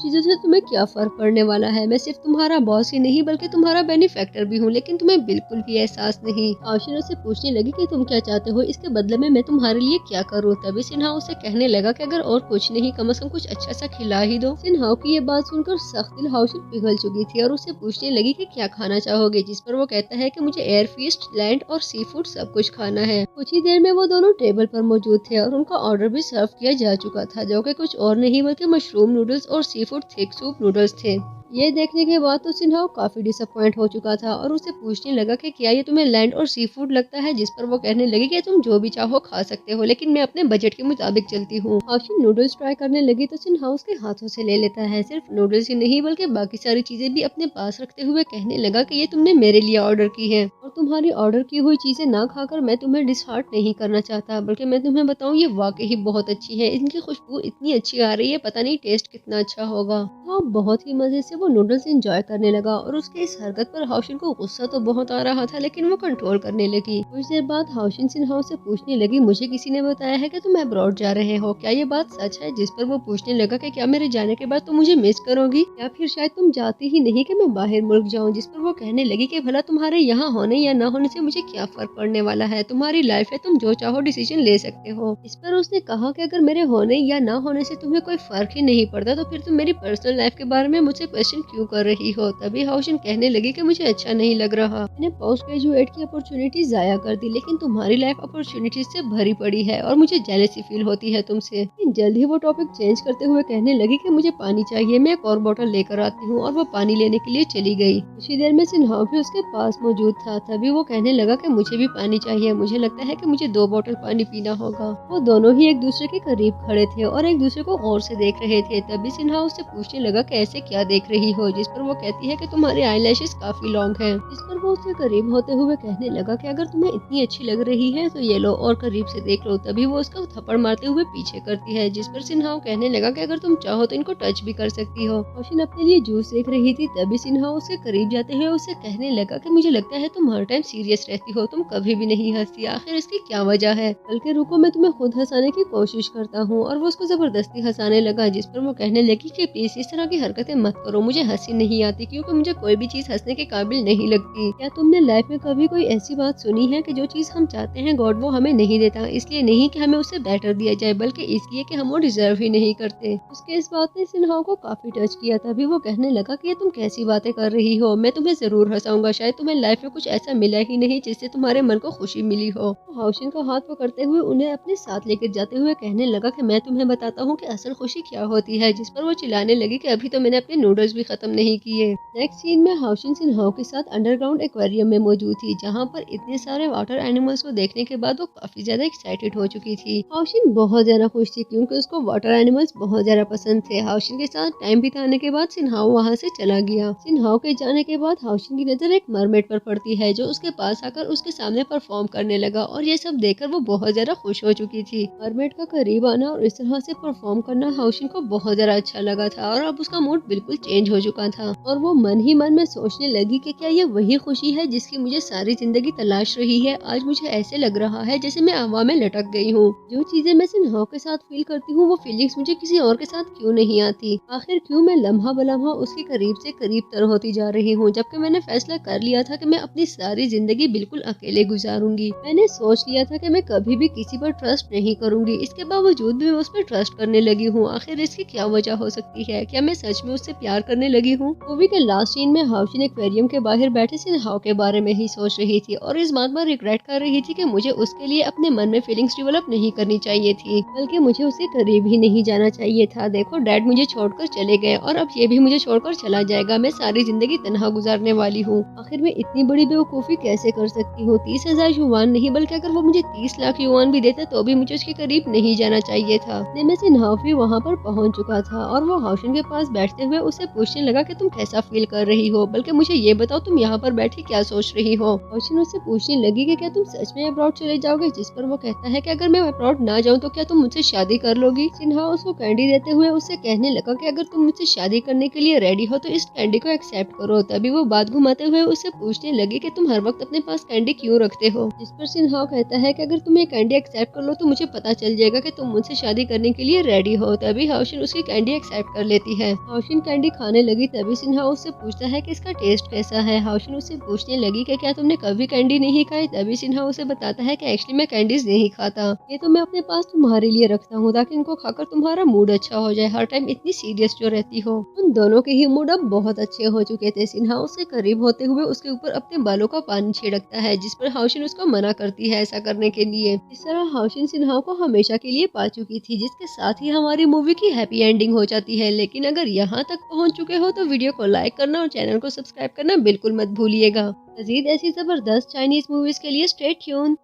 चीजों से तुम्हें क्या फर्क पड़ने वाला है? मैं सिर्फ तुम्हारा बॉस ही नहीं बल्कि तुम्हारा बेनिफैक्टर भी हूँ, लेकिन तुम्हें बिल्कुल भी एहसास नहीं। हाओशिन उससे पूछने लगी कि तुम क्या चाहते हो, इसके बदले में मैं तुम्हारे लिए क्या करूँ। तभी सिन्हाओ से कहने लगा कि अगर और कुछ नहीं, कम से कम कुछ अच्छा सा खिला ही दो। सिन्हाओ की ये बात सुनकर सख्त दिल हाओशिन पिघल चुकी थी और उससे पूछने लगी कि क्या खाना चाहोगे। जिस पर वो कहता है कि मुझे एयर फीस्ट, लैंड और सी फूड सब कुछ खाना है। कुछ ही देर में वो दोनों टेबल पर मौजूद थे और उनका ऑर्डर भी सर्व किया जा चुका था, जो कि कुछ और नहीं बल्कि मशरूम नूडल्स और sea food thick soup noodles थे। ये देखने के बाद तो सिन्हाओ काफी डिसअपॉइंट हो चुका था और उसे पूछने लगा कि क्या ये तुम्हें लैंड और सी फूड लगता है। जिस पर वो कहने लगी कि तुम जो भी चाहो खा सकते हो, लेकिन मैं अपने बजट के मुताबिक चलती हूँ। हाओशिन नूडल्स ट्राई करने लगी तो सिन्हाओ उसके हाथों से ले लेता है। सिर्फ नूडल्स ही नहीं बल्कि बाकी सारी चीजें भी अपने पास रखते हुए कहने लगा कि ये तुमने मेरे लिए ऑर्डर की है और तुम्हारी ऑर्डर की हुई चीजें ना खाकर मैं तुम्हें डिसहार्ट नहीं करना चाहता, बल्कि मैं तुम्हें बताऊँ ये वाकई ही बहुत अच्छी है। इनकी खुशबू इतनी अच्छी आ रही है, पता नहीं टेस्ट कितना अच्छा होगा। हाँ, बहुत ही मजे से वो नूडल्स एंजॉय करने लगा और उसके इस हरकत पर हाओशिन को गुस्सा तो बहुत आ रहा था, लेकिन वो कंट्रोल करने लगी। कुछ देर बाद हाओशिन सिन्हाओ से पूछने लगी, मुझे किसी ने बताया है कि तुम अब्रॉड जा रहे हो, क्या ये बात सच है? जिस पर वो पूछने लगा कि क्या मेरे जाने के बाद तुम मुझे मिस करोगी या फिर शायद तुम चाहती ही नहीं कि मैं बाहर मुल्क जाऊँ। जिस पर वो कहने लगी कि भला तुम्हारे यहाँ होने या न होने से मुझे क्या फर्क पड़ने वाला है, तुम्हारी लाइफ है, तुम जो चाहो डिसीजन ले सकते हो। इस पर उसने कहा कि अगर मेरे होने या न होने से तुम्हें कोई फर्क ही नहीं पड़ता तो फिर तुम मेरी पर्सनल लाइफ के बारे में मुझसे क्वेश्चन क्यों कर रही हो। तभी हाओशिन कहने लगी कि मुझे अच्छा नहीं लग रहा, मैंने पोस्ट ग्रेजुएट की अपॉर्चुनिटी जाया कर दी, लेकिन तुम्हारी लाइफ अपॉर्चुनिटीज से भरी पड़ी है और मुझे जेलसी फील होती है तुमसे। जल्द ही वो टॉपिक चेंज करते हुए कहने लगी कि मुझे पानी चाहिए, मैं एक और बोतल लेकर आती हूँ और वो पानी लेने के लिए चली गई। कुछ ही देर में सिन्हाओ भी उसके पास मौजूद था। तभी वो कहने लगा कि मुझे भी पानी चाहिए, मुझे लगता है कि मुझे 2 बोतल पानी पीना होगा। वो दोनों ही एक दूसरे के करीब खड़े थे और एक दूसरे को गौर से देख रहे थे। तभी सिन्हाओ उससे पूछने लगा कि ऐसे क्या देख रही हो। जिस पर वो कहती है कि तुम्हारे आईलैशेस काफी लॉन्ग हैं। जिस पर वो उससे करीब होते हुए कहने लगा कि अगर तुम्हें इतनी अच्छी लग रही है तो ये लो और करीब से देख लो। तभी वो उसका थप्पड़ मारते हुए पीछे करती है। जिस पर सिन्हाओ कहने लगा कि अगर तुम चाहो तो इनको टच भी कर सकती हो। हाओशिन अपने लिए जूस देख रही थी। तभी सिन्हाओ उसके करीब जाते हुए उससे कहने लगा कि मुझे लगता है तुम हर टाइम सीरियस रहती हो, तुम कभी भी नहीं हंसती, आखिर इसकी क्या वजह है? बल्कि रुको, मैं तुम्हें खुद हंसाने की कोशिश करता हूँ। और वो उसको जबरदस्ती हंसाने लगा। जिस पर वो कहने लगी कि प्लीज इस तरह की हरकतें मत करो, मुझे हंसी नहीं आती क्योंकि मुझे कोई भी चीज हंसने के काबिल नहीं लगती। क्या तुमने लाइफ में कभी कोई ऐसी बात सुनी है कि जो चीज हम चाहते हैं गॉड वो हमें नहीं देता, इसलिए नहीं कि हमें उससे बेटर दिया जाए बल्कि इसलिए कि हम वो डिजर्व ही नहीं करते। उसके इस बात ने सिन्हाओ को काफी टच किया। तभी वो कहने लगा कि ये तुम कैसी बातें कर रही हो, मैं तुम्हें जरूर हंसाऊंगा, शायद तुम्हें लाइफ में कुछ ऐसा मिला ही नहीं जिससे तुम्हारे मन को खुशी मिली हो। हाओशिन का हाथ पकड़ते हुए उन्हें अपने साथ लेकर जाते हुए कहने लगा कि मैं तुम्हें बताता हूँ कि असल खुशी क्या होती है। जिस पर वो चिल्लाने लगी कि अभी तो मैंने अपने नूडल्स भी खत्म नहीं किए। नेक्स्ट सीन में हाउशिन सिन्हाओ के साथ अंडरग्राउंड एक्वेरियम में मौजूद थी, जहाँ पर इतने सारे वाटर एनिमल्स को देखने के बाद वो काफी ज्यादा एक्साइटेड हो चुकी थी। हाउशिन बहुत ज्यादा खुश थी क्योंकि उसको वाटर एनिमल्स बहुत ज्यादा पसंद थे। हाउशिन के साथ टाइम बिताने के बाद सिन्हाओ वहाँ से चला गया। सिन्हाओ के जाने के बाद हाउशिन की नजर एक मरमेड पर पड़ती है, जो उसके पास आकर उसके सामने परफॉर्म करने लगा और ये सब देखकर वो बहुत ज्यादा खुश हो चुकी थी। मरमेड का करीब आना और इस तरह से परफॉर्म करना हाउशिन को बहुत ज्यादा अच्छा लगा था और अब उसका मूड बिल्कुल चेंज हो चुका था और वो मन ही मन में सोचने लगी कि क्या ये वही खुशी है जिसकी मुझे सारी जिंदगी तलाश रही है। आज मुझे ऐसे लग रहा है जैसे मैं हवा में लटक गई हूँ। जो चीजें मैं सिन्हाओ के साथ फील करती हूँ वो फीलिंग्स मुझे किसी और के साथ क्यों नहीं आती। आखिर क्यों मैं लम्हा बलम्हा उसके करीब से करीब तर होती जा रही हूँ, जबकि मैंने फैसला कर लिया था कि मैं अपनी सारी जिंदगी बिल्कुल अकेले गुजारूंगी। मैंने सोच लिया था कि मैं कभी भी किसी पर ट्रस्ट नहीं करूंगी। इसके बावजूद भी मैं उस पर ट्रस्ट करने लगी हूँ। आखिर इसकी क्या वजह हो सकती है? क्या मैं सच में उससे प्यार करने लगी हूँ? मूवी के लास्ट सीन में हाउशिन एक्वेरियम के बाहर बैठे सिन्हाओ के बारे में ही सोच रही थी और इस बात पर रिग्रेट कर रही थी कि मुझे उसके लिए अपने मन में फीलिंग्स डेवलप नहीं करनी चाहिए थी, बल्कि मुझे उसके करीब ही नहीं जाना चाहिए था। देखो डैड मुझे छोड़कर चले गए और अब ये भी मुझे छोड़कर चला जाएगा। मैं सारी जिंदगी तन्हा गुजारने वाली हूँ। आखिर मैं इतनी बड़ी बेवकूफी कैसे कर सकती हूँ? 30,000 युआन नहीं बल्कि अगर वो मुझे 30 लाख युआन भी देता तो भी मुझे उसके करीब नहीं जाना चाहिए था। में सिन्हाओ भी वहाँ पर पहुँच चुका था और वो हाउशिन के पास बैठते हुए उससे पूछने लगा कि तुम कैसा फील कर रही हो, बल्कि मुझे ये बताओ तुम यहाँ पर बैठी क्या सोच रही हो। हाउशिन उससे पूछने लगी कि क्या तुम सच में अब्रॉड चले जाओगे, जिस पर वो कहता है कि अगर मैं अब्रॉड ना जाऊँ तो क्या तुम मुझसे शादी कर लोगी। सिन्हाओ उसको कैंडी देते हुए उससे कहने लगा कि अगर तुम मुझसे शादी करने के लिए रेडी हो तो इस कैंडी को एक्सेप्ट करो। तभी वो बात घुमाते हुए उससे पूछने लगी कि तुम हर वक्त अपने पास कैंडी क्यों रखते हो, जिस पर सिन्हाओ कहता है कि अगर तुम ये कैंडी एक्सेप्ट कर लो तो मुझे पता चल जाएगा कि तुम मुझसे शादी करने के लिए रेडी हो। तभी हाउशिन उसकी कैंडी एक्सेप्ट कर लेती है। हाउशिन कैंडी खाने लगी तभी सिन्हाओ उससे पूछता है कि इसका टेस्ट कैसा है। हाउशिन उससे पूछने लगी कि क्या तुमने कभी कैंडी नहीं खाई। तभी सिन्हाओ उसे बताता है कि एक्चुअली मैं कैंडीज नहीं खाता, ये तो मैं अपने पास तुम्हारे लिए रखता हूँ ताकि इनको खाकर तुम्हारा मूड अच्छा हो जाए, हर टाइम इतनी सीरियस जो रहती हो। उन दोनों के ही मूड अब बहुत अच्छे हो चुके थे। सिन्हाओ उससे करीब होते हुए उसके ऊपर अपने बालों का पानी छिड़कता है, जिस पर हाउशिन उसको मना करती है ऐसा करने के लिए। इस तरह हाउशिन सिन्हाओ को हमेशा के लिए पा चुकी थी, जिसके साथ ही हमारी मूवी की हैप्पी एंडिंग हो जाती है। लेकिन अगर यहाँ तक पहुँच चुके हो तो वीडियो को लाइक करना और चैनल को सब्सक्राइब करना बिल्कुल मत भूलिएगा। मज़ीद ऐसी जबरदस्त चाइनीज मूवीज के लिए स्टे ट्यून्ड।